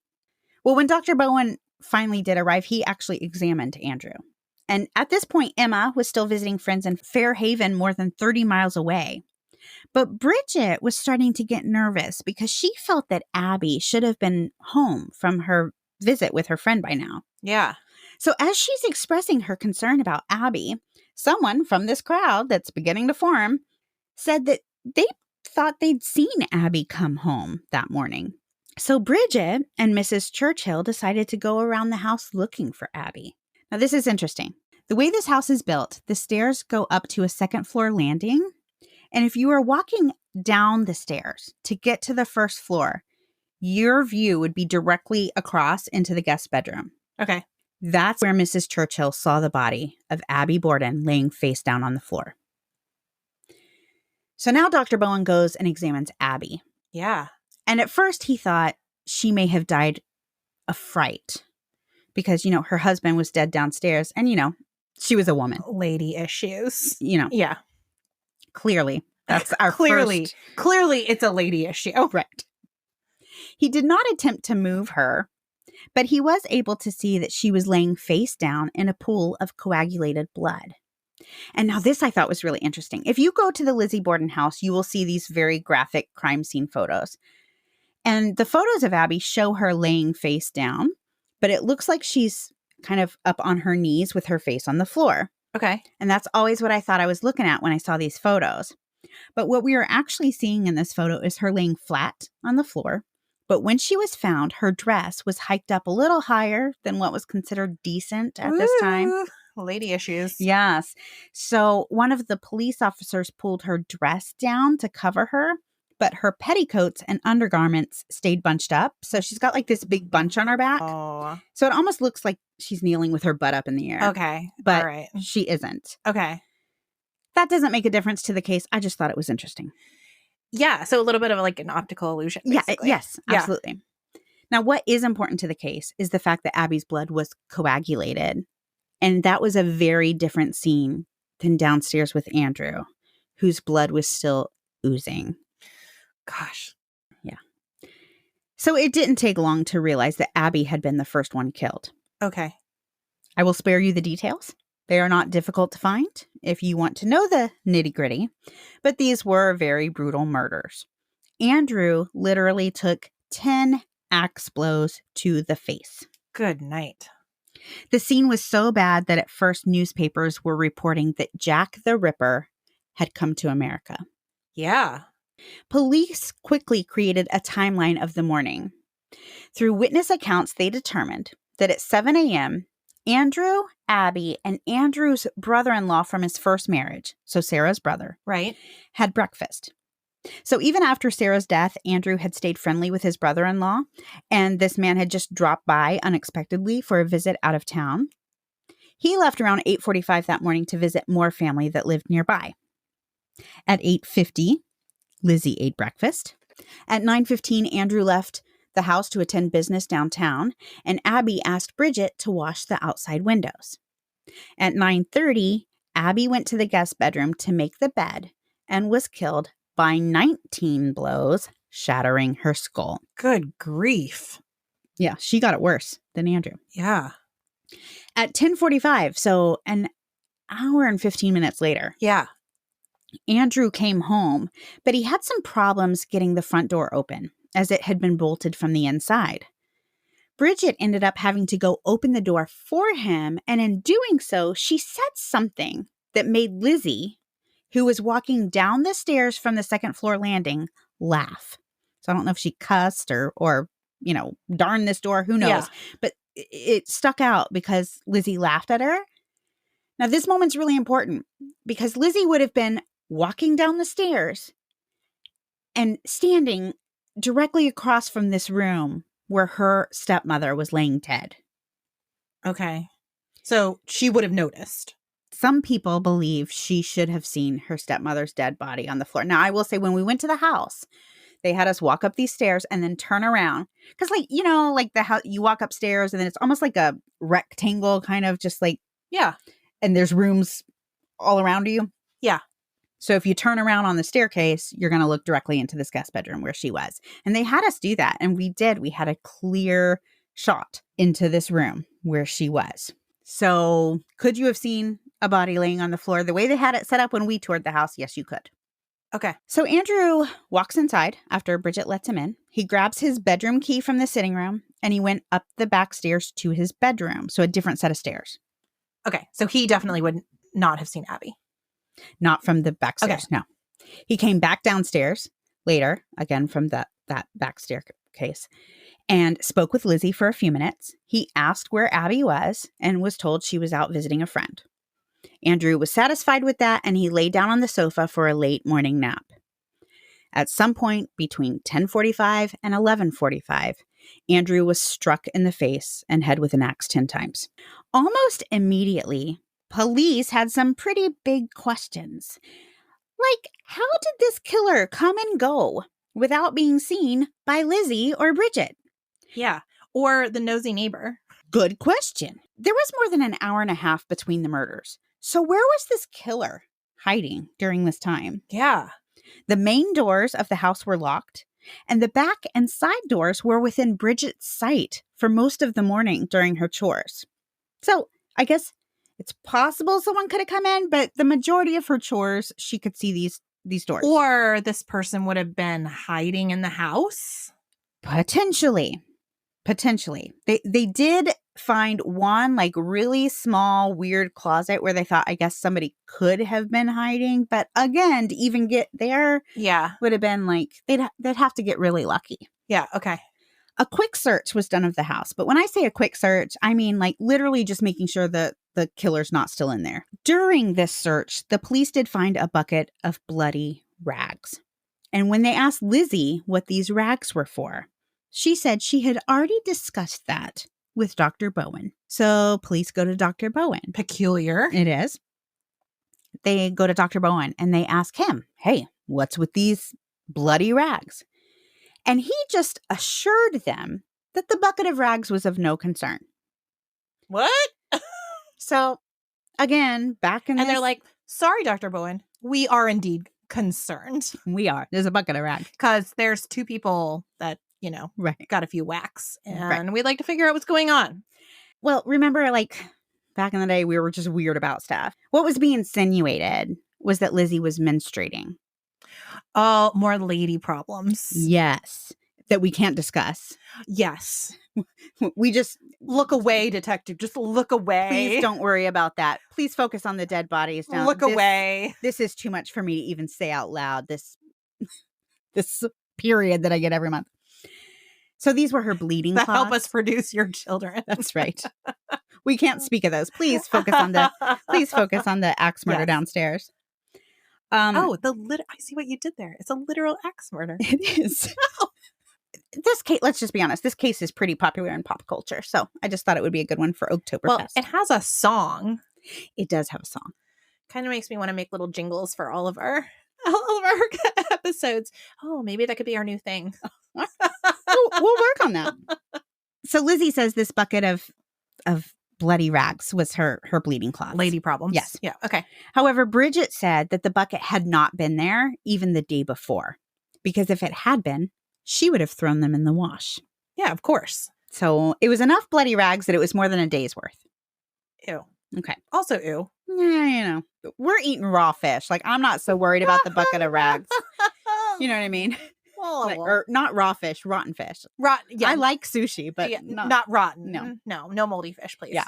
S1: Well, when Dr. Bowen finally did arrive, he actually examined Andrew. And at this point, Emma was still visiting friends in Fairhaven, more than 30 miles away. But Bridget was starting to get nervous because she felt that Abby should have been home from her visit with her friend by now.
S2: Yeah.
S1: So as she's expressing her concern about Abby, someone from this crowd that's beginning to form said that they thought they'd seen Abby come home that morning. So Bridget and Mrs. Churchill decided to go around the house looking for Abby. Now, this is interesting. The way this house is built, the stairs go up to a second floor landing. And if you are walking down the stairs to get to the first floor, your view would be directly across into the guest bedroom.
S2: Okay.
S1: That's where Mrs. Churchill saw the body of Abby Borden laying face down on the floor. So now Dr. Bowen goes and examines Abby.
S2: Yeah.
S1: And at first he thought she may have died of fright because, her husband was dead downstairs and, she was a woman.
S2: Lady issues.
S1: Yeah. Clearly. That's our
S2: Clearly
S1: first...
S2: it's a lady issue.
S1: Right. He did not attempt to move her, but he was able to see that she was laying face down in a pool of coagulated blood. And now this I thought was really interesting. If you go to the Lizzie Borden house, you will see these very graphic crime scene photos. And the photos of Abby show her laying face down, but it looks like she's kind of up on her knees with her face on the floor.
S2: Okay.
S1: And that's always what I thought I was looking at when I saw these photos. But what we are actually seeing in this photo is her laying flat on the floor. But when she was found, her dress was hiked up a little higher than what was considered decent at this time.
S2: Lady issues.
S1: Yes. So one of the police officers pulled her dress down to cover her, but her petticoats and undergarments stayed bunched up. So she's got this big bunch on her back.
S2: Oh.
S1: So it almost looks like she's kneeling with her butt up in the air.
S2: Okay.
S1: But
S2: all right.
S1: she isn't.
S2: Okay.
S1: That doesn't make a difference to the case. I just thought it was interesting.
S2: Yeah. So a little bit of an optical illusion. Basically.
S1: Yeah. Yes, absolutely. Yeah. Now, what is important to the case is the fact that Abby's blood was coagulated. And that was a very different scene than downstairs with Andrew, whose blood was still oozing.
S2: Gosh.
S1: Yeah. So it didn't take long to realize that Abby had been the first one killed.
S2: Okay.
S1: I will spare you the details. They are not difficult to find if you want to know the nitty-gritty, but these were very brutal murders. Andrew literally took 10 axe blows to the face.
S2: Good night.
S1: The scene was so bad that at first newspapers were reporting that Jack the Ripper had come to America.
S2: Yeah.
S1: Police quickly created a timeline of the morning. Through witness accounts, they determined that at 7 a.m., Andrew, Abby, and Andrew's brother-in-law from his first marriage, so Sarah's brother,
S2: right,
S1: had breakfast. So even after Sarah's death, Andrew had stayed friendly with his brother-in-law, and this man had just dropped by unexpectedly for a visit out of town. He left around 8:45 that morning to visit more family that lived nearby. At 8:50, Lizzie ate breakfast. At 9:15, Andrew left the house to attend business downtown, and Abby asked Bridget to wash the outside windows. At 9:30, Abby went to the guest bedroom to make the bed and was killed by 19 blows, shattering her skull.
S2: Good grief.
S1: Yeah, she got it worse than Andrew.
S2: Yeah.
S1: At 10:45, so an hour and 15 minutes later,
S2: yeah,
S1: Andrew came home, but he had some problems getting the front door open, as it had been bolted from the inside. Bridget ended up having to go open the door for him, and in doing so, she said something that made Lizzie, who was walking down the stairs from the second floor landing, laugh. So I don't know if she cussed or darn this door, who knows.
S2: Yeah.
S1: But it stuck out because Lizzie laughed at her. Now, this moment's really important because Lizzie would have been walking down the stairs and standing directly across from this room where her stepmother was laying dead.
S2: Okay. So she would have noticed.
S1: Some people believe she should have seen her stepmother's dead body on the floor. Now, I will say when we went to the house, they had us walk up these stairs and then turn around. Because, the house, you walk upstairs and then it's almost like a rectangle kind of just like.
S2: Yeah.
S1: And there's rooms all around you.
S2: Yeah.
S1: So if you turn around on the staircase, you're going to look directly into this guest bedroom where she was. And they had us do that. And we did. We had a clear shot into this room where she was. So could you have seen a body laying on the floor the way they had it set up when we toured the house? Yes, you could.
S2: Okay.
S1: So Andrew walks inside after Bridget lets him in. He grabs his bedroom key from the sitting room and he went up the back stairs to his bedroom. So a different set of stairs.
S2: Okay. So he definitely would not have seen Abby.
S1: Not from the back stairs, no. He came back downstairs later, again from that back staircase, and spoke with Lizzie for a few minutes. He asked where Abby was and was told she was out visiting a friend. Andrew was satisfied with that, and he lay down on the sofa for a late morning nap. At some point between 10:45 and 11:45, Andrew was struck in the face and head with an axe 10 times. Almost immediately, police had some pretty big questions. Like, how did this killer come and go without being seen by Lizzie or Bridget?
S2: Yeah. Or the nosy neighbor.
S1: Good question. There was more than an hour and a half between the murders. So where was this killer hiding during this time?
S2: Yeah.
S1: The main doors of the house were locked, and the back and side doors were within Bridget's sight for most of the morning during her chores. So I guess it's possible someone could have come in, but the majority of her chores, she could see these doors.
S2: Or this person would have been hiding in the house.
S1: Potentially. They did find one really small, weird closet where they thought, I guess, somebody could have been hiding. But again, to even get there, would have been they'd have to get really lucky.
S2: Yeah. Okay.
S1: A quick search was done of the house. But when I say a quick search, I mean literally just making sure that the killer's not still in there. During this search, the police did find a bucket of bloody rags. And when they asked Lizzie what these rags were for, she said she had already discussed that with Dr. Bowen. So police go to Dr. Bowen.
S2: Peculiar.
S1: It is. They go to Dr. Bowen and they ask him, hey, what's with these bloody rags? And he just assured them that the bucket of rags was of no concern.
S2: What?
S1: So, again,
S2: And they're like, sorry, Dr. Bowen. We are indeed concerned.
S1: We are. There's a bucket of rags.
S2: Because there's two people that,
S1: right.
S2: got a few whacks. And we'd like to figure out what's going on.
S1: Well, remember, back in the day, we were just weird about stuff. What was being insinuated was that Lizzie was menstruating.
S2: Oh, more lady problems.
S1: Yes. That we can't discuss.
S2: Yes.
S1: We just
S2: look away, detective. Just look away.
S1: Please don't worry about that. Please focus on the dead bodies. Now,
S2: look away.
S1: This is too much for me to even say out loud. This period that I get every month. So these were her bleeding clots.
S2: Help us produce your children.
S1: That's right. We can't speak of those. Please focus on the axe murder downstairs.
S2: I see what you did there. It's a literal axe murder.
S1: It is. This case, let's just be honest, this case is pretty popular in pop culture. So I just thought it would be a good one for Oaktober Fest.
S2: It has a song.
S1: It does have a song.
S2: Kind of makes me want to make little jingles for all of our episodes. Oh, maybe that could be our new thing.
S1: We'll work on that. So Lizzie says this bucket of bloody rags was her bleeding clots.
S2: Lady problems.
S1: Yes.
S2: Yeah. Okay.
S1: However, Bridget said that the bucket had not been there even the day before, because if it had been, she would have thrown them in the wash.
S2: Yeah, of course.
S1: So it was enough bloody rags that it was more than a day's worth.
S2: Ew.
S1: Okay.
S2: Also, ew.
S1: Yeah, we're eating raw fish. Like, I'm not so worried about the bucket of rags. You know what I mean?
S2: Oh,
S1: Or not raw fish, rotten fish.
S2: Rotten. Yeah.
S1: I like sushi, but
S2: not rotten.
S1: No.
S2: No moldy fish, please.
S1: Yeah.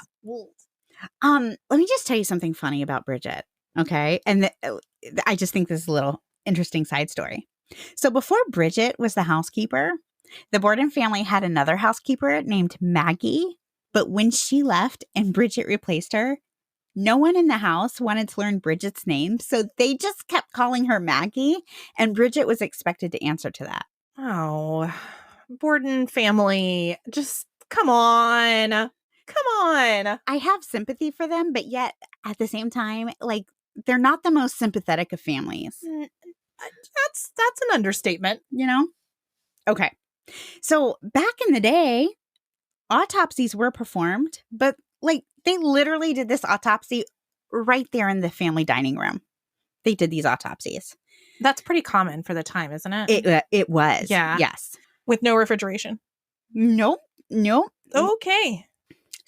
S1: Let me just tell you something funny about Bridget. Okay. And I just think this is a little interesting side story. So before Bridget was the housekeeper, the Borden family had another housekeeper named Maggie. But when she left and Bridget replaced her, no one in the house wanted to learn Bridget's name. So they just kept calling her Maggie. And Bridget was expected to answer to that.
S2: Oh, Borden family. Just come on. Come on.
S1: I have sympathy for them, but yet at the same time, like, they're not the most sympathetic of families.
S2: That's an understatement.
S1: Okay. So back in the day, autopsies were performed, but like they literally did this autopsy right there in the family dining room. They did these autopsies.
S2: That's pretty common for the time, isn't it?
S1: It was.
S2: Yeah.
S1: Yes.
S2: With no refrigeration.
S1: Nope.
S2: Okay.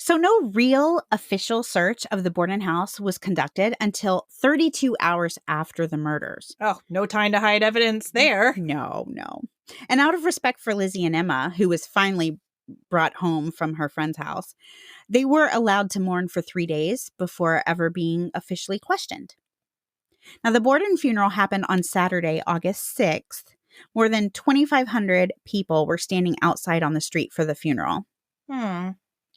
S1: So no real official search of the Borden house was conducted until 32 hours after the murders.
S2: Oh, no time to hide evidence there.
S1: No. And out of respect for Lizzie and Emma, who was finally brought home from her friend's house, they were allowed to mourn for 3 days before ever being officially questioned. Now, the Borden funeral happened on Saturday, August 6th. More than 2,500 people were standing outside on the street for the funeral.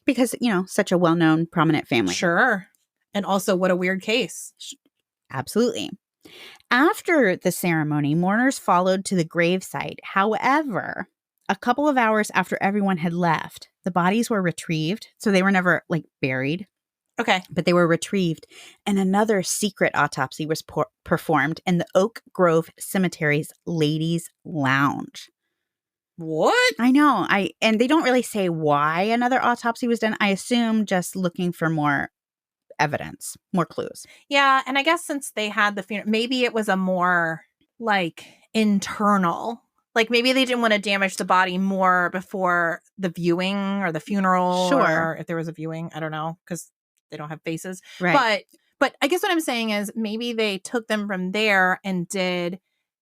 S1: Because, such a well-known, prominent family.
S2: Sure. And also, what a weird case.
S1: Absolutely. After the ceremony, mourners followed to the gravesite. However, a couple of hours after everyone had left, the bodies were retrieved. So they were never, buried.
S2: Okay.
S1: But they were retrieved. And another secret autopsy was performed in the Oak Grove Cemetery's Ladies' Lounge.
S2: What?
S1: I know. And they don't really say why another autopsy was done. I assume just looking for more evidence, more clues.
S2: Yeah. And I guess since they had the funeral, maybe it was a more internal. Maybe they didn't want to damage the body more before the viewing or the funeral.
S1: Sure.
S2: Or if there was a viewing, I don't know, because they don't have faces.
S1: Right.
S2: But I guess what I'm saying is maybe they took them from there and did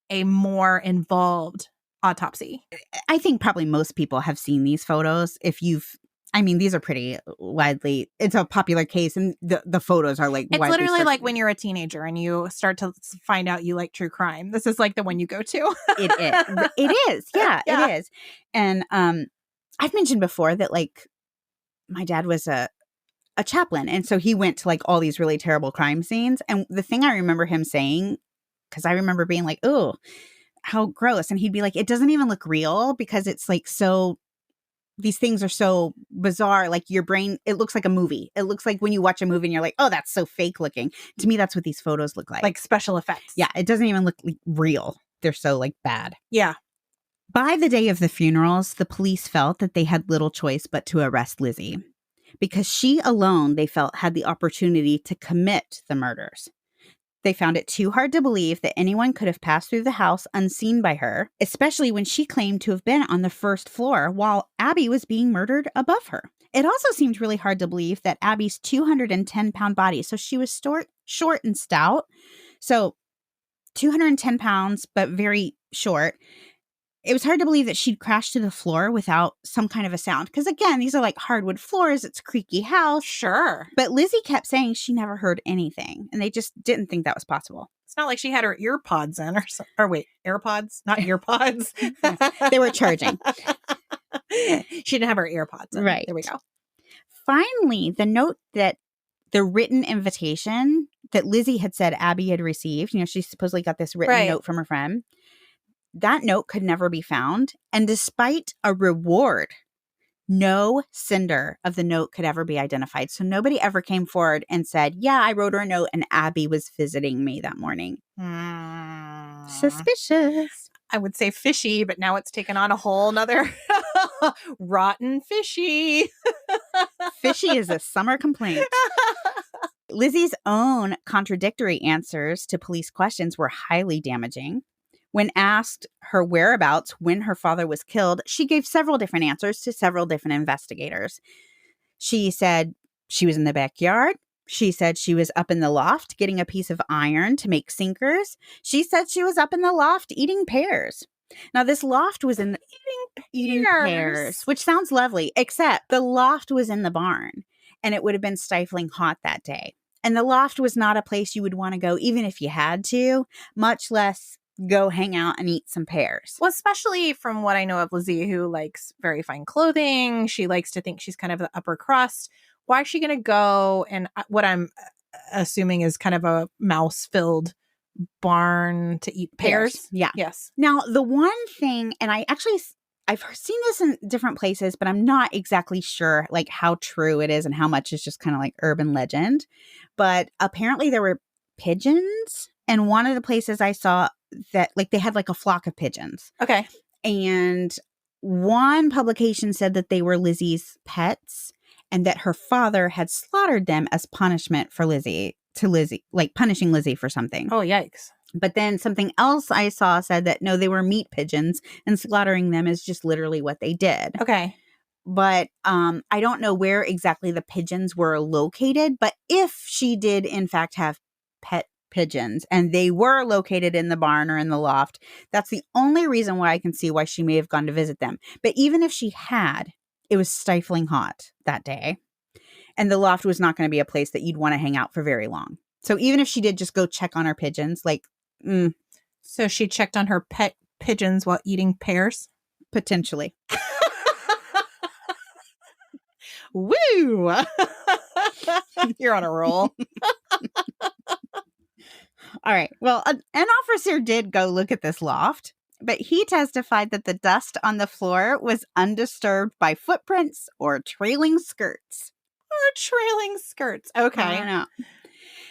S2: a more involved autopsy.
S1: I think probably most people have seen these photos. These are pretty widely, it's a popular case and the photos are
S2: it's literally like when you're a teenager and you start to find out you like true crime. This is the one you go to.
S1: It is. Yeah, it is. And I've mentioned before that my dad was a chaplain. And so he went to all these really terrible crime scenes. And the thing I remember him saying, because I remember being like, oh, how gross. And he'd be like, it doesn't even look real because it's so, these things are so bizarre. Your brain, it looks like a movie. It looks like when you watch a movie and you're like, oh, that's so fake looking. To me, that's what these photos look like.
S2: Like special effects.
S1: Yeah. It doesn't even look real. They're so bad.
S2: Yeah.
S1: By the day of the funerals, the police felt that they had little choice but to arrest Lizzie because she alone, they felt, had the opportunity to commit the murders. They found it too hard to believe that anyone could have passed through the house unseen by her, especially when she claimed to have been on the first floor while Abby was being murdered above her. It also seemed really hard to believe that Abby's 210-pound body, so she was short and stout, so 210 pounds, but very short. It was hard to believe that she'd crashed to the floor without some kind of a sound. Because again, these are hardwood floors. It's a creaky house.
S2: Sure.
S1: But Lizzie kept saying she never heard anything. And they just didn't think that was possible.
S2: It's not like she had her ear pods in or wait, AirPods? Not ear pods.
S1: They were charging.
S2: She didn't have her ear pods in.
S1: Right.
S2: There we go.
S1: Finally, the written invitation that Lizzie had said Abby had received, she supposedly got this written note from her friend. That note could never be found. And despite a reward, no sender of the note could ever be identified. So nobody ever came forward and said, yeah, I wrote her a note and Abby was visiting me that morning. Suspicious.
S2: I would say fishy, but now it's taken on a whole nother rotten fishy.
S1: Fishy is a summer complaint. Lizzie's own contradictory answers to police questions were highly damaging. When asked her whereabouts when her father was killed, she gave several different answers to several different investigators. She said she was in the backyard. She said she was up in the loft getting a piece of iron to make sinkers. She said she was up in the loft eating pears. Now, this loft was in eating pears, which sounds lovely, except the loft was in the barn, and it would have been stifling hot that day. And the loft was not a place you would want to go, even if you had to, much less go hang out and eat some pears.
S2: Well, especially from what I know of Lizzie, who likes very fine clothing. She likes to think she's kind of the upper crust. Why is she going to go and what I'm assuming is kind of a mouse-filled barn to eat pears?
S1: Yeah.
S2: Yes.
S1: Now, the one thing, and I've seen this in different places, but I'm not exactly sure like how true it is and how much is just kind of like urban legend. But apparently there were pigeons, and one of the places I saw that like they had like a flock of pigeons.
S2: Okay.
S1: And one publication said that they were Lizzie's pets and that her father had slaughtered them as punishment for Lizzie, like punishing Lizzie for something.
S2: Oh, yikes.
S1: But then something else I saw said that no, they were meat pigeons and slaughtering them is just literally what they did.
S2: Okay.
S1: But I don't know where exactly the pigeons were located. But if she did, in fact, have pet pigeons and they were located in the barn or in the loft, that's the only reason why I can see why she may have gone to visit them. But even if she had, it was stifling hot that day. And the loft was not going to be a place that you'd want to hang out for very long. So even if she did just go check on her pigeons, like...
S2: So she checked on her pet pigeons while eating pears?
S1: Potentially.
S2: Woo! You're on a roll.
S1: All right. Well, an officer did go look at this loft, but he testified that the dust on the floor was undisturbed by footprints or trailing skirts.
S2: Okay.
S1: I know.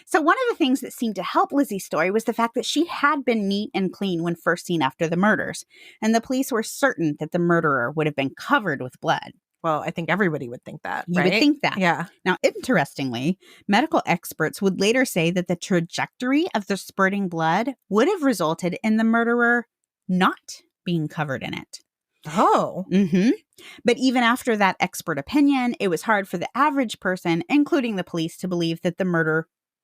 S1: So one of the things that seemed to help Lizzie's story was the fact that she had been neat and clean when first seen after the murders, and the police were certain that the murderer would have been covered with blood.
S2: Well, I think everybody would think that,
S1: You
S2: right?
S1: would think that.
S2: Yeah.
S1: Now, interestingly, medical experts would later say that the trajectory of the spurting blood would have resulted in the murderer not being covered in it.
S2: Oh.
S1: Mm-hmm. But even after that expert opinion, it was hard for the average person, including the police, to believe that the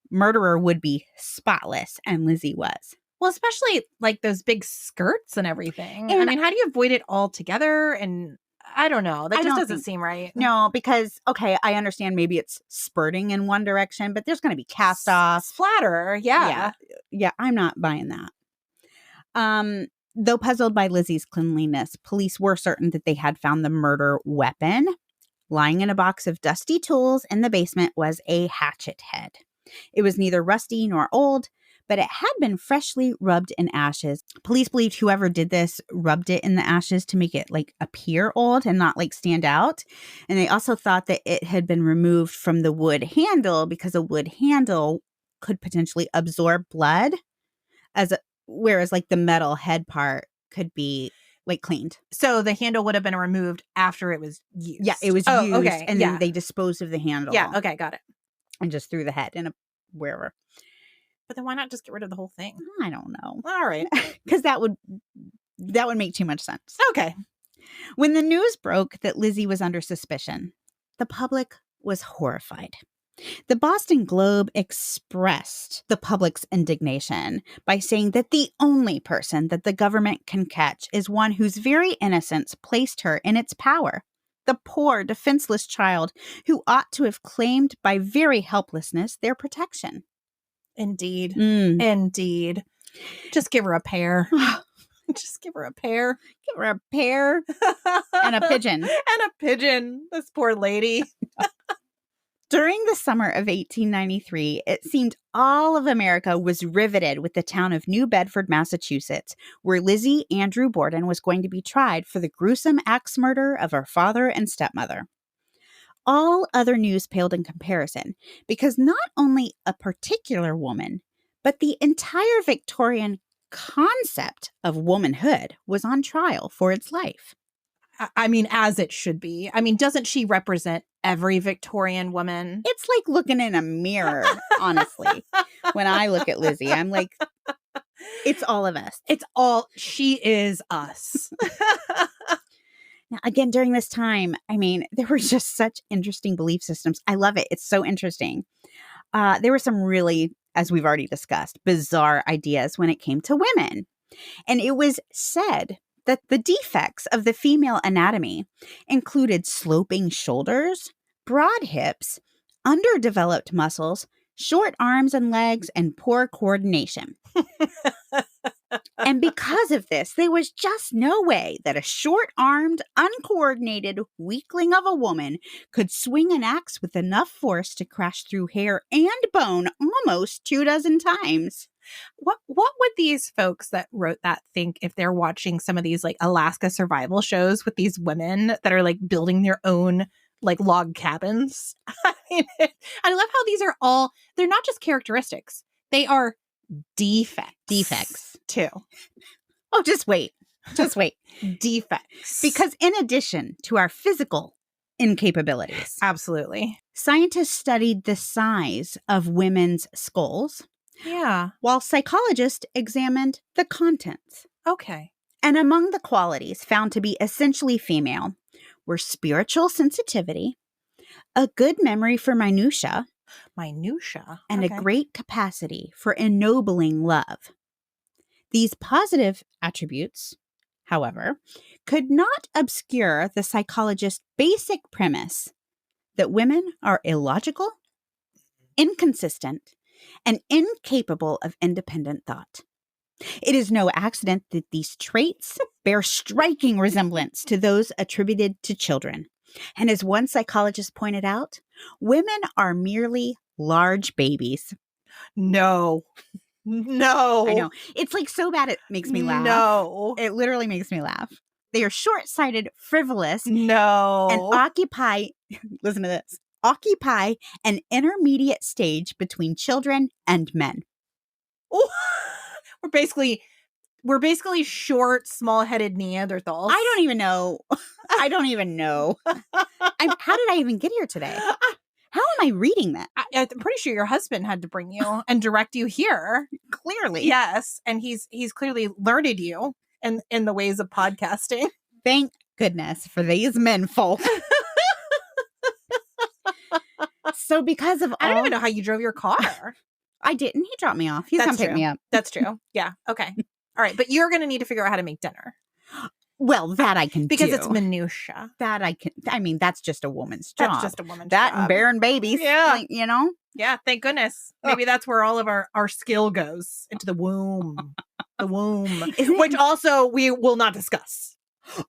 S1: murderer would be spotless, and Lizzie was.
S2: Well, especially like those big skirts and everything. And I mean, how do you avoid it all together? And I don't know. That just doesn't seem right.
S1: No, because, okay, I understand maybe it's spurting in one direction, but there's going to be cast off.
S2: Splatter. Yeah.
S1: Yeah, I'm not buying that. Though puzzled by Lizzie's cleanliness, police were certain that they had found the murder weapon. Lying in a box of dusty tools in the basement was a hatchet head. It was neither rusty nor old, but it had been freshly rubbed in ashes. Police believed whoever did this rubbed it in the ashes to make it like appear old and not like stand out. And they also thought that it had been removed from the wood handle because a wood handle could potentially absorb blood, whereas like the metal head part could be like cleaned.
S2: So the handle would have been removed after it was used.
S1: Yeah, it was used.
S2: Okay.
S1: And then they disposed of the handle.
S2: Yeah. Okay. Got it.
S1: And just threw the head in wherever.
S2: But then why not just get rid of the whole thing?
S1: I don't know.
S2: All right.
S1: Because that would make too much sense.
S2: Okay.
S1: When the news broke that Lizzie was under suspicion, the public was horrified. The Boston Globe expressed the public's indignation by saying that the only person that the government can catch is one whose very innocence placed her in its power. The poor, defenseless child who ought to have claimed by very helplessness their protection.
S2: Indeed. Indeed. Just give her a pear. Just give her a pear.
S1: Give her a pear and a pigeon.
S2: And a pigeon. This poor lady.
S1: During the summer of 1893, it seemed all of America was riveted with the town of New Bedford, Massachusetts, where Lizzie Andrew Borden was going to be tried for the gruesome axe murder of her father and stepmother. All other news paled in comparison, because not only a particular woman, but the entire Victorian concept of womanhood was on trial for its life.
S2: I mean, as it should be. I mean, doesn't she represent every Victorian woman?
S1: It's like looking in a mirror, honestly. When I look at Lizzie, I'm like, it's all of us.
S2: She is us.
S1: Now, again, during this time, I mean, there were just such interesting belief systems. I love it. It's so interesting. there were some really, as we've already discussed, bizarre ideas when it came to women. And it was said that the defects of the female anatomy included sloping shoulders, broad hips, underdeveloped muscles, short arms and legs, and poor coordination. And because of this, there was just no way that a short-armed, uncoordinated weakling of a woman could swing an axe with enough force to crash through hair and bone almost 24 times.
S2: What would these folks that wrote that think if they're watching some of these like Alaska survival shows with these women that are like building their own like log cabins? I mean, I love how these are all, they're not just characteristics. They are defects too.
S1: Oh, just wait.
S2: Defects.
S1: Because in addition to our physical incapabilities,
S2: absolutely,
S1: scientists studied the size of women's skulls.
S2: Yeah.
S1: While psychologists examined the contents.
S2: Okay.
S1: And among the qualities found to be essentially female were spiritual sensitivity, a good memory for minutia, and a great capacity for ennobling love. These positive attributes, however, could not obscure the psychologist's basic premise that women are illogical, inconsistent, and incapable of independent thought. It is no accident that these traits bear striking resemblance to those attributed to children. And as one psychologist pointed out, women are merely large babies.
S2: No.
S1: I know. It's like so bad it makes me laugh.
S2: No.
S1: It literally makes me laugh. They are short-sighted, frivolous, and occupy, listen to this, occupy an intermediate stage between children and men.
S2: We're basically short, small-headed Neanderthals.
S1: I don't even know. How did I even get here today? How am I reading that?
S2: I'm pretty sure your husband had to bring you and direct you here.
S1: Clearly.
S2: Yes. And he's clearly learned you in the ways of podcasting.
S1: Thank goodness for these men folk. So because of
S2: I don't even know how you drove your car.
S1: I didn't. He dropped me off. He's going to pick me up.
S2: That's true. Yeah. Okay. All right. But you're going to need to figure out how to make dinner.
S1: Well, that I can
S2: because
S1: do.
S2: It's minutia.
S1: That I can. I mean, that's just a woman's job.
S2: That's just a woman's
S1: job.
S2: That
S1: and bearing babies.
S2: Yeah.
S1: Like, you know?
S2: Yeah. Thank goodness. Maybe that's where all of our skill goes, into the womb. The womb. Which also we will not discuss.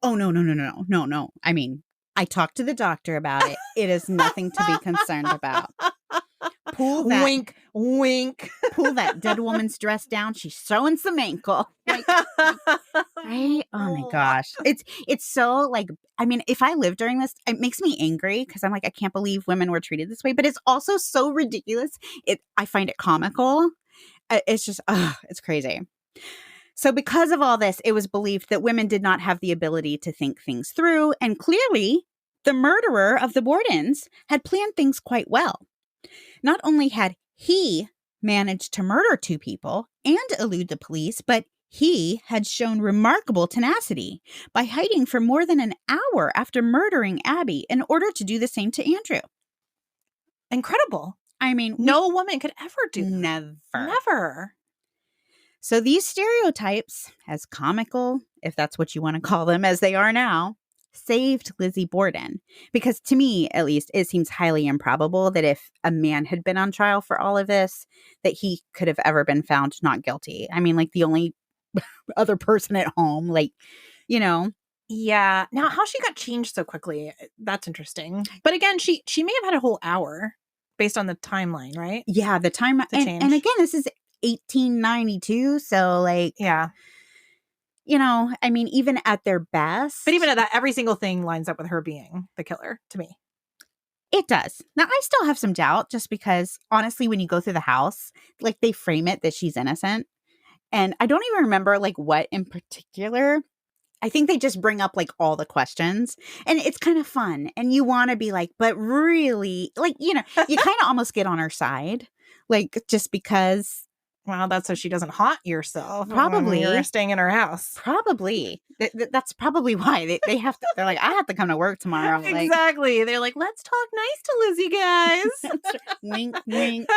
S1: Oh, no. I mean, I talked to the doctor about it. It is nothing to be concerned about. Pull that.
S2: Wink, wink.
S1: Pull that dead woman's dress down. She's showing some ankle. Like, right? Oh my gosh. It's so like, I mean, if I lived during this, it makes me angry because I'm like, I can't believe women were treated this way, but it's also so ridiculous. I find it comical. It's just, it's crazy. So because of all this, it was believed that women did not have the ability to think things through. And clearly, the murderer of the Bordens had planned things quite well. Not only had he managed to murder 2 people and elude the police, but he had shown remarkable tenacity by hiding for more than an hour after murdering Abby in order to do the same to Andrew.
S2: Incredible.
S1: I mean,
S2: no woman could ever do that. Never.
S1: So these stereotypes, as comical, if that's what you want to call them, as they are now, saved Lizzie Borden. Because to me, at least, it seems highly improbable that if a man had been on trial for all of this, that he could have ever been found not guilty. I mean, like the only other person at home, like, you know.
S2: Yeah. Now, how she got changed so quickly, that's interesting. But again, she may have had a whole hour based on the timeline, right?
S1: Yeah, the time. And again, this is 1892. So like,
S2: yeah.
S1: You know, I mean, even at their best.
S2: But even at that, every single thing lines up with her being the killer to me.
S1: It does. Now, I still have some doubt just because, honestly, when you go through the house, like they frame it that she's innocent. And I don't even remember like what in particular. I think they just bring up like all the questions and it's kind of fun. And you want to be like, but really, like, you know, you kind of almost get on her side, like just because
S2: Well, that's so she doesn't haunt yourself.
S1: Probably.
S2: When you're staying in her house.
S1: Probably. That's probably why they have to. They're like, I have to come to work tomorrow.
S2: Exactly. They're like, let's talk nice to Lizzie, guys.
S1: Wink, wink.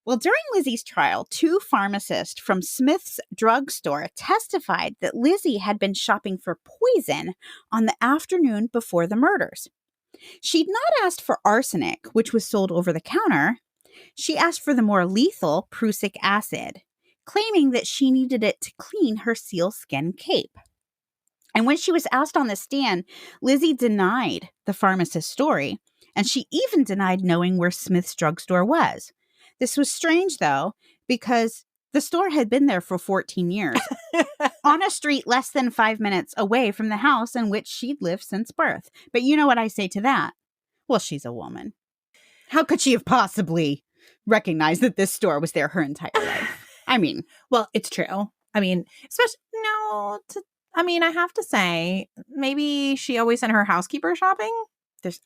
S1: Well, during Lizzie's trial, 2 pharmacists from Smith's drugstore testified that Lizzie had been shopping for poison on the afternoon before the murders. She'd not asked for arsenic, which was sold over the counter. She asked for the more lethal prussic acid, claiming that she needed it to clean her sealskin cape. And when she was asked on the stand, Lizzie denied the pharmacist's story, and she even denied knowing where Smith's drugstore was. This was strange, though, because the store had been there for 14 years, on a street less than 5 minutes away from the house in which she'd lived since birth. But you know what I say to that? Well, she's a woman. How could she have possibly recognized that this store was there her entire life? I mean,
S2: well, it's true. I mean, especially I have to say, maybe she always sent her housekeeper shopping.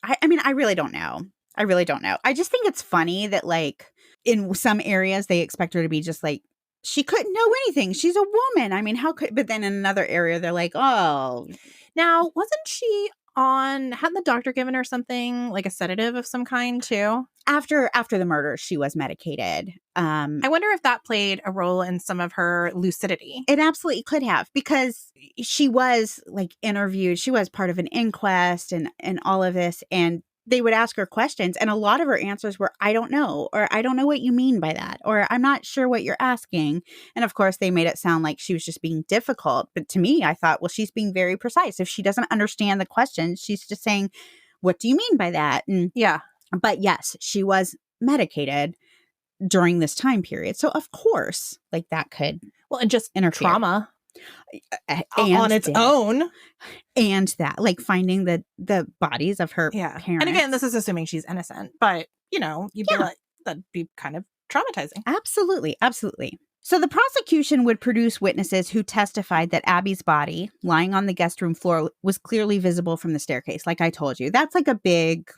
S1: I really don't know. I just think it's funny that, like, in some areas they expect her to be just like, she couldn't know anything. She's a woman. I mean, but then in another area they're like, oh.
S2: Now, wasn't she hadn't the doctor given her something like a sedative of some kind too?
S1: After the murder, she was medicated.
S2: I wonder if that played a role in some of her lucidity.
S1: It absolutely could have, because she was like interviewed. She was part of an inquest and all of this, and they would ask her questions, and a lot of her answers were, I don't know, or I don't know what you mean by that, or I'm not sure what you're asking. And of course, they made it sound like she was just being difficult. But to me, I thought, well, she's being very precise. If she doesn't understand the question, she's just saying, what do you mean by that? And
S2: yeah.
S1: But yes, she was medicated during this time period. So of course, like, that could
S2: and just
S1: interfere.
S2: Trauma on its own.
S1: And that, like, finding the bodies of her parents.
S2: And again, this is assuming she's innocent, but you'd be like, that'd be kind of traumatizing.
S1: Absolutely. Absolutely. So the prosecution would produce witnesses who testified that Abby's body, lying on the guest room floor, was clearly visible from the staircase. Like I told you, that's a big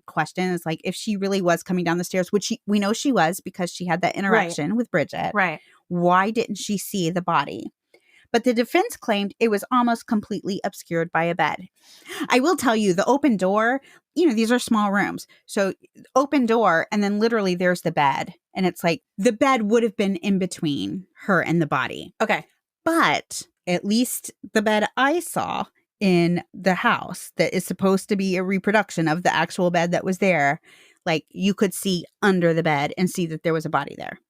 S1: question. It's like, if she really was coming down the stairs, which we know she was, because she had that interaction with Bridget.
S2: Right.
S1: Why didn't she see the body? But the defense claimed it was almost completely obscured by a bed. I will tell you, the open door, these are small rooms. So open door, and then literally there's the bed. And it's like, the bed would have been in between her and the body.
S2: Okay.
S1: But at least the bed I saw in the house that is supposed to be a reproduction of the actual bed that was there, like, you could see under the bed and see that there was a body there.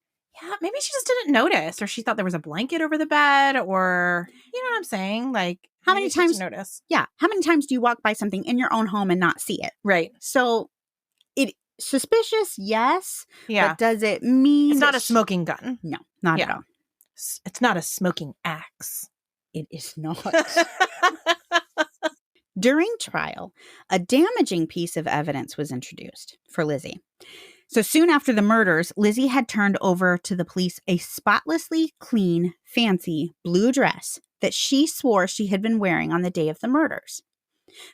S2: Yeah, maybe she just didn't notice, or she thought there was a blanket over the bed, or, you know what I'm saying? Like,
S1: how many times
S2: notice?
S1: Yeah. How many times do you walk by something in your own home and not see it?
S2: Right.
S1: So suspicious, yes.
S2: Yeah.
S1: But does it mean
S2: it's not a smoking gun?
S1: No, not at all.
S2: It's not a smoking axe.
S1: It is not. During trial, a damaging piece of evidence was introduced for Lizzie. So soon after the murders, Lizzie had turned over to the police a spotlessly clean, fancy blue dress that she swore she had been wearing on the day of the murders.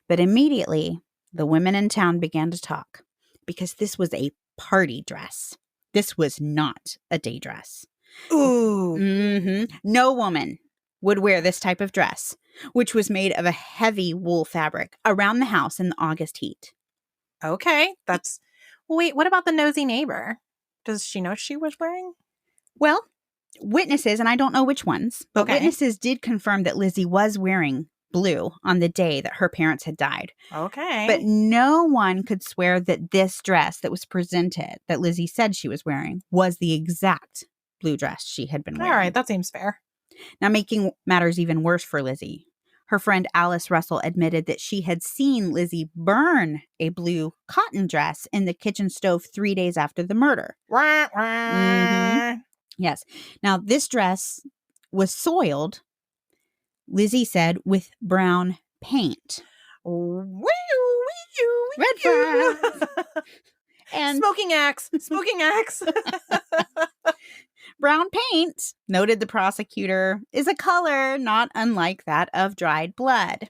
S1: But immediately, the women in town began to talk, because this was a party dress. This was not a day dress.
S2: Ooh.
S1: Mm-hmm. No woman would wear this type of dress, which was made of a heavy wool fabric, around the house in the August heat.
S2: Okay, wait, what about the nosy neighbor? Does she know what she was wearing?
S1: Well, witnesses, and I don't know which ones, but witnesses did confirm that Lizzie was wearing blue on the day that her parents had died.
S2: Okay.
S1: But no one could swear that this dress that was presented, that Lizzie said she was wearing, was the exact blue dress she had been wearing.
S2: All right, that seems fair.
S1: Now, making matters even worse for Lizzie, her friend Alice Russell admitted that she had seen Lizzie burn a blue cotton dress in the kitchen stove 3 days after the murder. Mm-hmm. Yes. Now, this dress was soiled, Lizzie said, with brown paint. Red flag.
S2: And smoking axe.
S1: Brown paint, noted the prosecutor, is a color not unlike that of dried blood.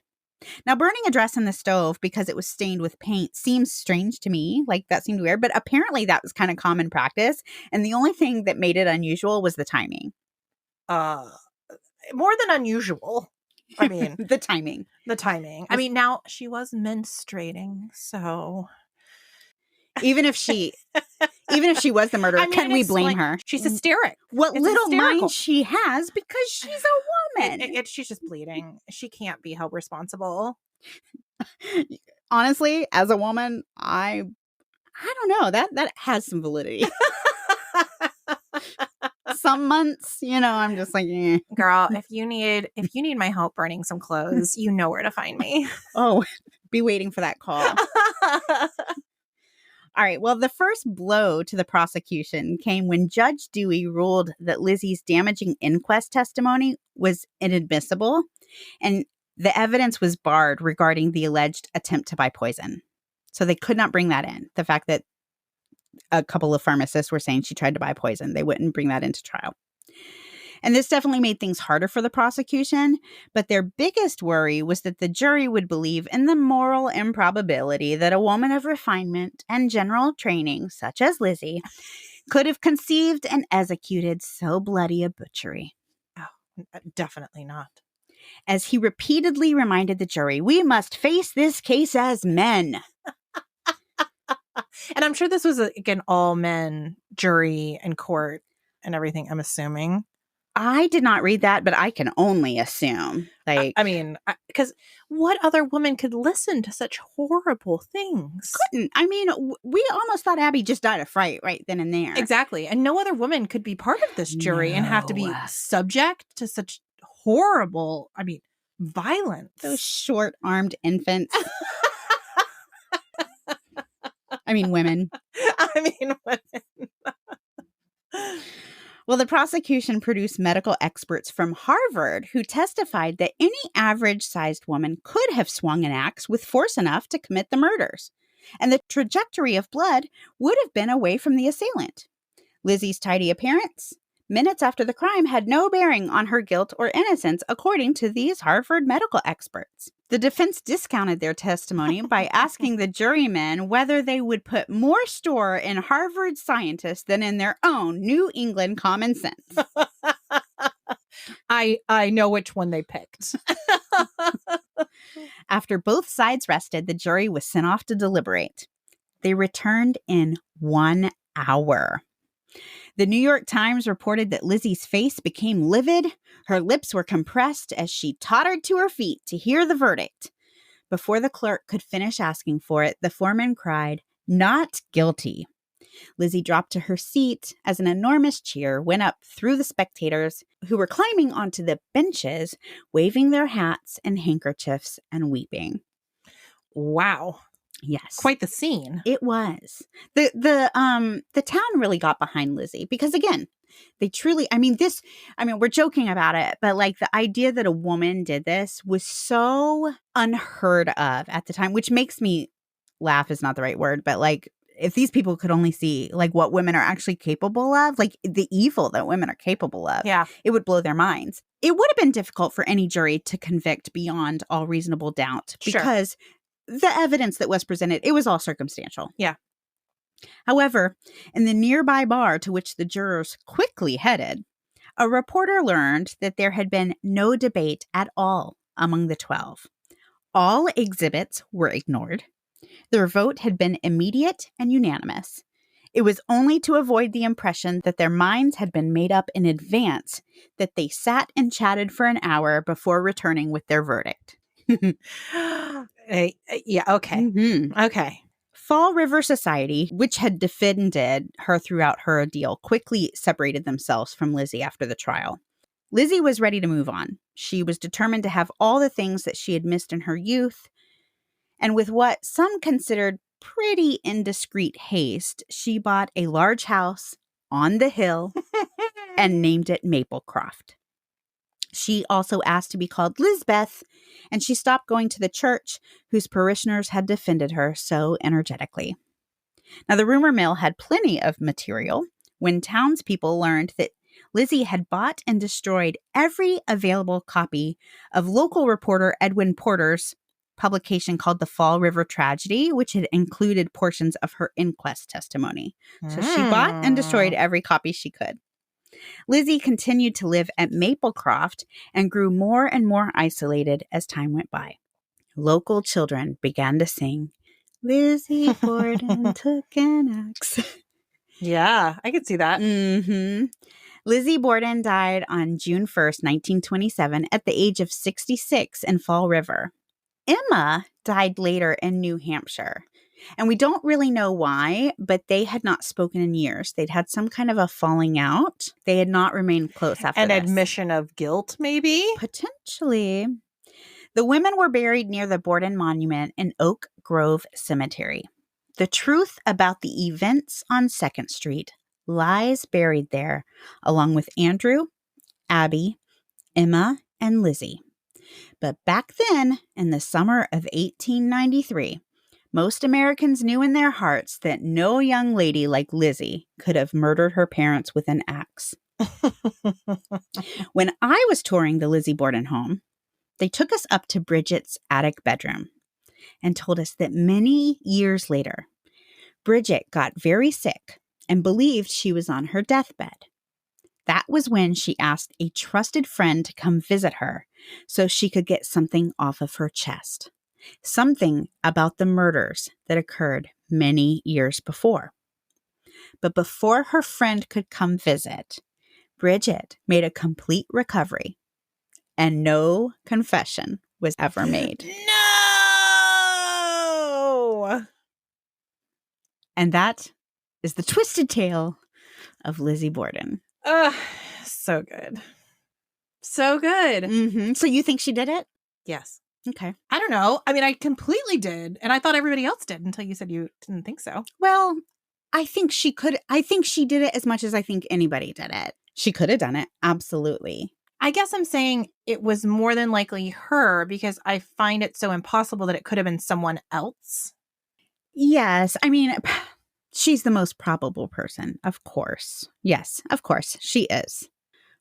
S1: Now, burning a dress in the stove because it was stained with paint seems strange to me. Like, that seemed weird. But apparently that was kind of common practice. And the only thing that made it unusual was the timing.
S2: More than unusual. I mean,
S1: the timing.
S2: I mean, now she was menstruating, so
S1: even if she was the murderer, can we blame her?
S2: She's hysteric.
S1: What little mind she has, because she's a woman.
S2: She's just bleeding. She can't be held responsible.
S1: Honestly, as a woman, I don't know. That has some validity. Some months, I'm just like,
S2: girl, if you need my help burning some clothes, you know where to find me.
S1: Oh, be waiting for that call. All right. Well, the first blow to the prosecution came when Judge Dewey ruled that Lizzie's damaging inquest testimony was inadmissible, and the evidence was barred regarding the alleged attempt to buy poison. So they could not bring that in. The fact that a couple of pharmacists were saying she tried to buy poison, they wouldn't bring that into trial. And this definitely made things harder for the prosecution, but their biggest worry was that the jury would believe in the moral improbability that a woman of refinement and general training, such as Lizzie, could have conceived and executed so bloody a butchery.
S2: Oh, definitely not.
S1: As he repeatedly reminded the jury, we must face this case as men.
S2: And I'm sure this was, again, all men jury and court and everything, I'm assuming.
S1: I did not read that, but I can only assume.
S2: I mean, because what other woman could listen to such horrible things?
S1: Couldn't. I mean, we almost thought Abby just died of fright right then and there.
S2: Exactly. And no other woman could be part of this jury and have to be subject to such horrible, violence.
S1: Those short-armed infants. Women.
S2: Women.
S1: Well, the prosecution produced medical experts from Harvard who testified that any average-sized woman could have swung an axe with force enough to commit the murders, and the trajectory of blood would have been away from the assailant. Lizzie's tidy appearance, minutes after the crime, had no bearing on her guilt or innocence, according to these Harvard medical experts. The defense discounted their testimony by asking the jurymen whether they would put more store in Harvard scientists than in their own New England common sense.
S2: I know which one they picked.
S1: After both sides rested, the jury was sent off to deliberate. They returned in 1 hour. The New York Times reported that Lizzie's face became livid. Her lips were compressed as she tottered to her feet to hear the verdict. Before the clerk could finish asking for it, the foreman cried, "Not guilty." Lizzie dropped to her seat as an enormous cheer went up through the spectators who were climbing onto the benches, waving their hats and handkerchiefs and weeping.
S2: Wow.
S1: Yes.
S2: Quite the scene.
S1: It was. The town really got behind Lizzie because, again, they truly, we're joking about it, but like the idea that a woman did this was so unheard of at the time, which makes me laugh is not the right word, but like if these people could only see like what women are actually capable of, like the evil that women are capable of, it would blow their minds. It would have been difficult for any jury to convict beyond all reasonable doubt because the evidence that was presented, it was all circumstantial.
S2: Yeah.
S1: However, in the nearby bar to which the jurors quickly headed, a reporter learned that there had been no debate at all among the 12. All exhibits were ignored. Their vote had been immediate and unanimous. It was only to avoid the impression that their minds had been made up in advance that they sat and chatted for an hour before returning with their verdict.
S2: Okay. Mm-hmm. Okay.
S1: Fall River Society, which had defended her throughout her ordeal, quickly separated themselves from Lizzie after the trial. Lizzie was ready to move on. She was determined to have all the things that she had missed in her youth. And with what some considered pretty indiscreet haste, she bought a large house on the hill and named it Maplecroft. She also asked to be called Lizbeth, and she stopped going to the church whose parishioners had defended her so energetically. Now, the rumor mill had plenty of material when townspeople learned that Lizzie had bought and destroyed every available copy of local reporter Edwin Porter's publication called The Fall River Tragedy, which had included portions of her inquest testimony. So she bought and destroyed every copy she could. Lizzie continued to live at Maplecroft and grew more and more isolated as time went by. Local children began to sing, Lizzie Borden took an axe.
S2: Yeah, I could see that.
S1: Mm-hmm. Lizzie Borden died on June 1st, 1927, at the age of 66 in Fall River. Emma died later in New Hampshire. And we don't really know why, but they had not spoken in years. They'd had some kind of a falling out. They had not remained close after
S2: An
S1: this.
S2: admission of guilt, maybe?
S1: Potentially. The women were buried near the Borden Monument in Oak Grove Cemetery. The truth about the events on 2nd Street lies buried there, along with Andrew, Abby, Emma, and Lizzie. But back then, in the summer of 1893, most Americans knew in their hearts that no young lady like Lizzie could have murdered her parents with an axe. When I was touring the Lizzie Borden home, they took us up to Bridget's attic bedroom and told us that many years later, Bridget got very sick and believed she was on her deathbed. That was when she asked a trusted friend to come visit her so she could get something off of her chest. Something about the murders that occurred many years before. But before her friend could come visit, Bridget made a complete recovery and no confession was ever made.
S2: No!
S1: And that is the twisted tale of Lizzie Borden.
S2: So good. So good.
S1: Mm-hmm. So you think she did it?
S2: Yes.
S1: Okay.
S2: I don't know. I mean, I completely did. And I thought everybody else did until you said you didn't think so.
S1: Well, I think she could. I think she did it as much as I think anybody did it. She could have done it. Absolutely.
S2: I guess I'm saying it was more than likely her because I find it so impossible that it could have been someone else.
S1: Yes. I mean, she's the most probable person, of course. Yes, of course, she is.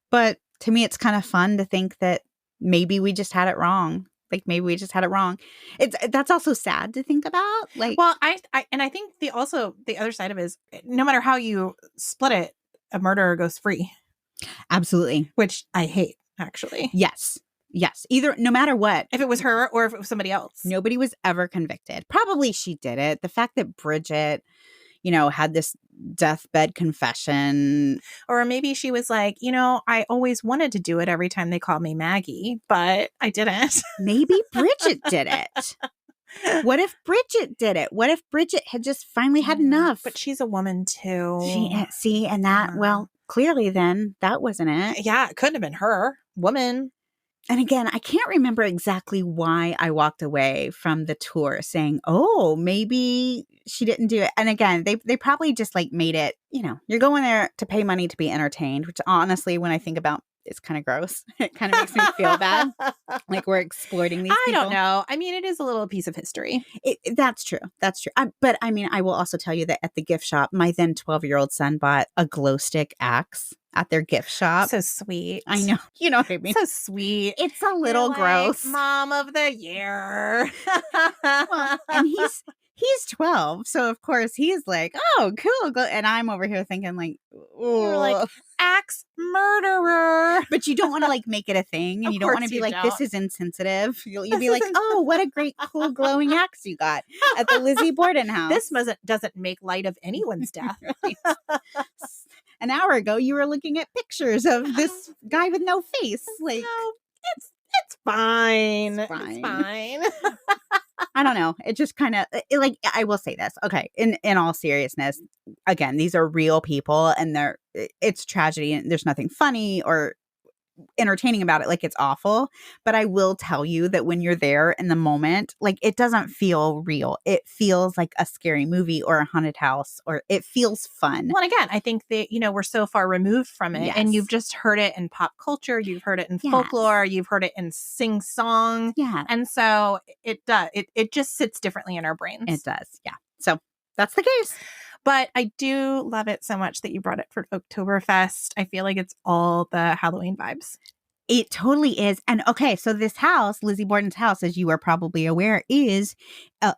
S1: But to me, it's kind of fun to think that maybe we just had it wrong. Like maybe we just had it wrong. That's also sad to think about. Like,
S2: well, I think the other side of it is no matter how you split it, a murderer goes free.
S1: Absolutely,
S2: which I hate actually.
S1: Yes. Either, no matter what,
S2: if it was her or if it was somebody else,
S1: nobody was ever convicted. Probably she did it. The fact that Bridget, had this deathbed confession.
S2: Or maybe she was like, I always wanted to do it every time they called me Maggie, but I didn't.
S1: Maybe Bridget did it. What if Bridget did it? What if Bridget had just finally had enough?
S2: But she's a woman too.
S1: And that, well, clearly then that wasn't it.
S2: Yeah, it couldn't have been her. Woman.
S1: And again, I can't remember exactly why I walked away from the tour saying, oh, maybe she didn't do it. And again, they probably just like made it, you're going there to pay money to be entertained, which honestly, when I think about it's kind of gross. It kind of makes me feel bad. Like we're exploiting these people.
S2: I don't know. I mean, it is a little piece of history.
S1: That's true. But I mean, I will also tell you that at the gift shop, my then 12-year-old son bought a glow stick axe at their gift shop.
S2: So sweet.
S1: I know. You know what I mean?
S2: So sweet.
S1: It's a little gross.
S2: Mom of the year.
S1: Well, and he's 12. So of course he's like, oh, cool. And I'm over here thinking like, oh.
S2: You're like, axe murderer.
S1: But you don't want to like make it a thing. And you don't want to be like, this is insensitive. You'll be like, oh, what a great, cool glowing axe you got at the Lizzie Borden house.
S2: This doesn't make light of anyone's death.
S1: An hour ago, you were looking at pictures of this guy with no face. Like,
S2: no, it's fine.
S1: It's fine.
S2: It's fine.
S1: I don't know. It just kind of like, I will say this. Okay. In all seriousness, again, these are real people and it's tragedy and there's nothing funny or entertaining about it. Like it's awful. But I will tell you that when you're there in the moment, like it doesn't feel real. It feels like a scary movie or a haunted house, or it feels fun.
S2: Well, and again, I think that, we're so far removed from it.
S1: Yes.
S2: And you've just heard it in pop culture. You've heard it in folklore. You've heard it in sing song.
S1: Yeah.
S2: And so it does. It just sits differently in our brains.
S1: It does. Yeah. So that's the case.
S2: But I do love it so much that you brought it for Oaktober Fest. I feel like it's all the Halloween vibes.
S1: It totally is. And okay, so this house, Lizzie Borden's house, as you are probably aware, is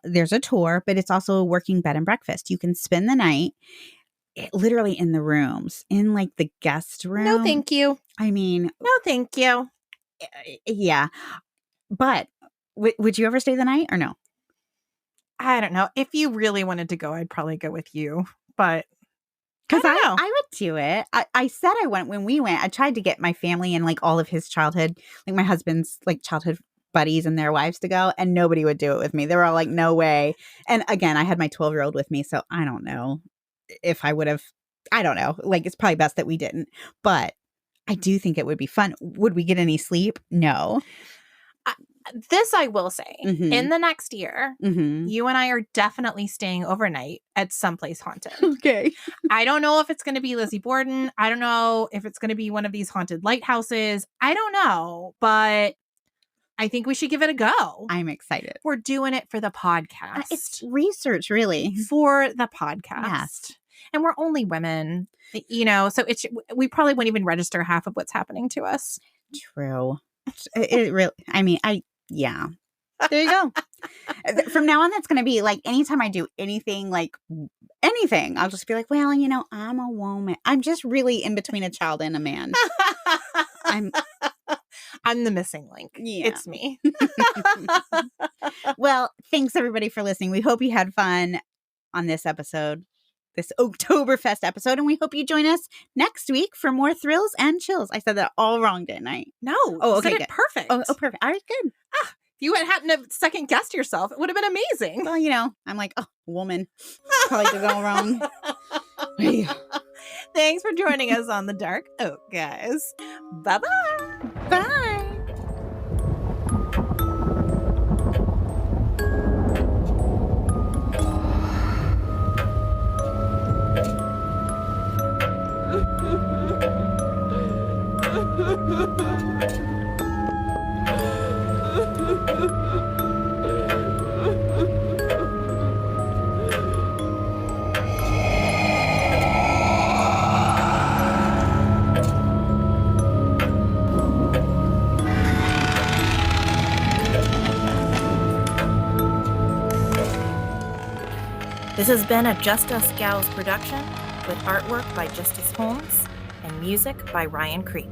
S1: there's a tour, but it's also a working bed and breakfast. You can spend the night literally in the rooms, in like the guest room.
S2: No, thank you.
S1: I mean,
S2: no, thank you.
S1: Yeah. But would you ever stay the night or no?
S2: I don't know. If you really wanted to go, I'd probably go with you. But
S1: because I would do it. I said I went when we went. I tried to get my family and like all of his childhood, like my husband's like childhood buddies and their wives to go, and nobody would do it with me. They were all like, no way. And again, I had my 12-year-old with me, so I don't know if I would have. I don't know. Like, it's probably best that we didn't. But I do think it would be fun. Would we get any sleep? No.
S2: This I will say, in the next year, you and I are definitely staying overnight at someplace haunted.
S1: Okay.
S2: I don't know if it's going to be Lizzie Borden. I don't know if it's going to be one of these haunted lighthouses. I don't know, but I think we should give it a go.
S1: I'm excited.
S2: We're doing it for the podcast.
S1: It's research, really.
S2: For the podcast.
S1: Yes.
S2: And we're only women, so we probably wouldn't even register half of what's happening to us.
S1: True. It really, yeah. There you go. From now on, that's going to be like anytime I do anything, I'll just be like, well, I'm a woman. I'm just really in between a child and a man. I'm
S2: the missing link. Yeah. It's me.
S1: Well, thanks everybody for listening. We hope you had fun on this episode, this Oaktober Fest episode, and we hope you join us next week for more thrills and chills. I said that all wrong, didn't I?
S2: No.
S1: Oh, okay.
S2: You said it perfect.
S1: Oh, perfect. All right, good.
S2: If you had happened to second guess yourself, it would have been amazing.
S1: Well, I'm like, woman. Probably did it all wrong.
S2: Thanks for joining us on The Dark Oak, guys. Bye-bye.
S1: Bye.
S2: This has been a Just Us Gals production with artwork by Justice Holmes and music by Ryan Creek.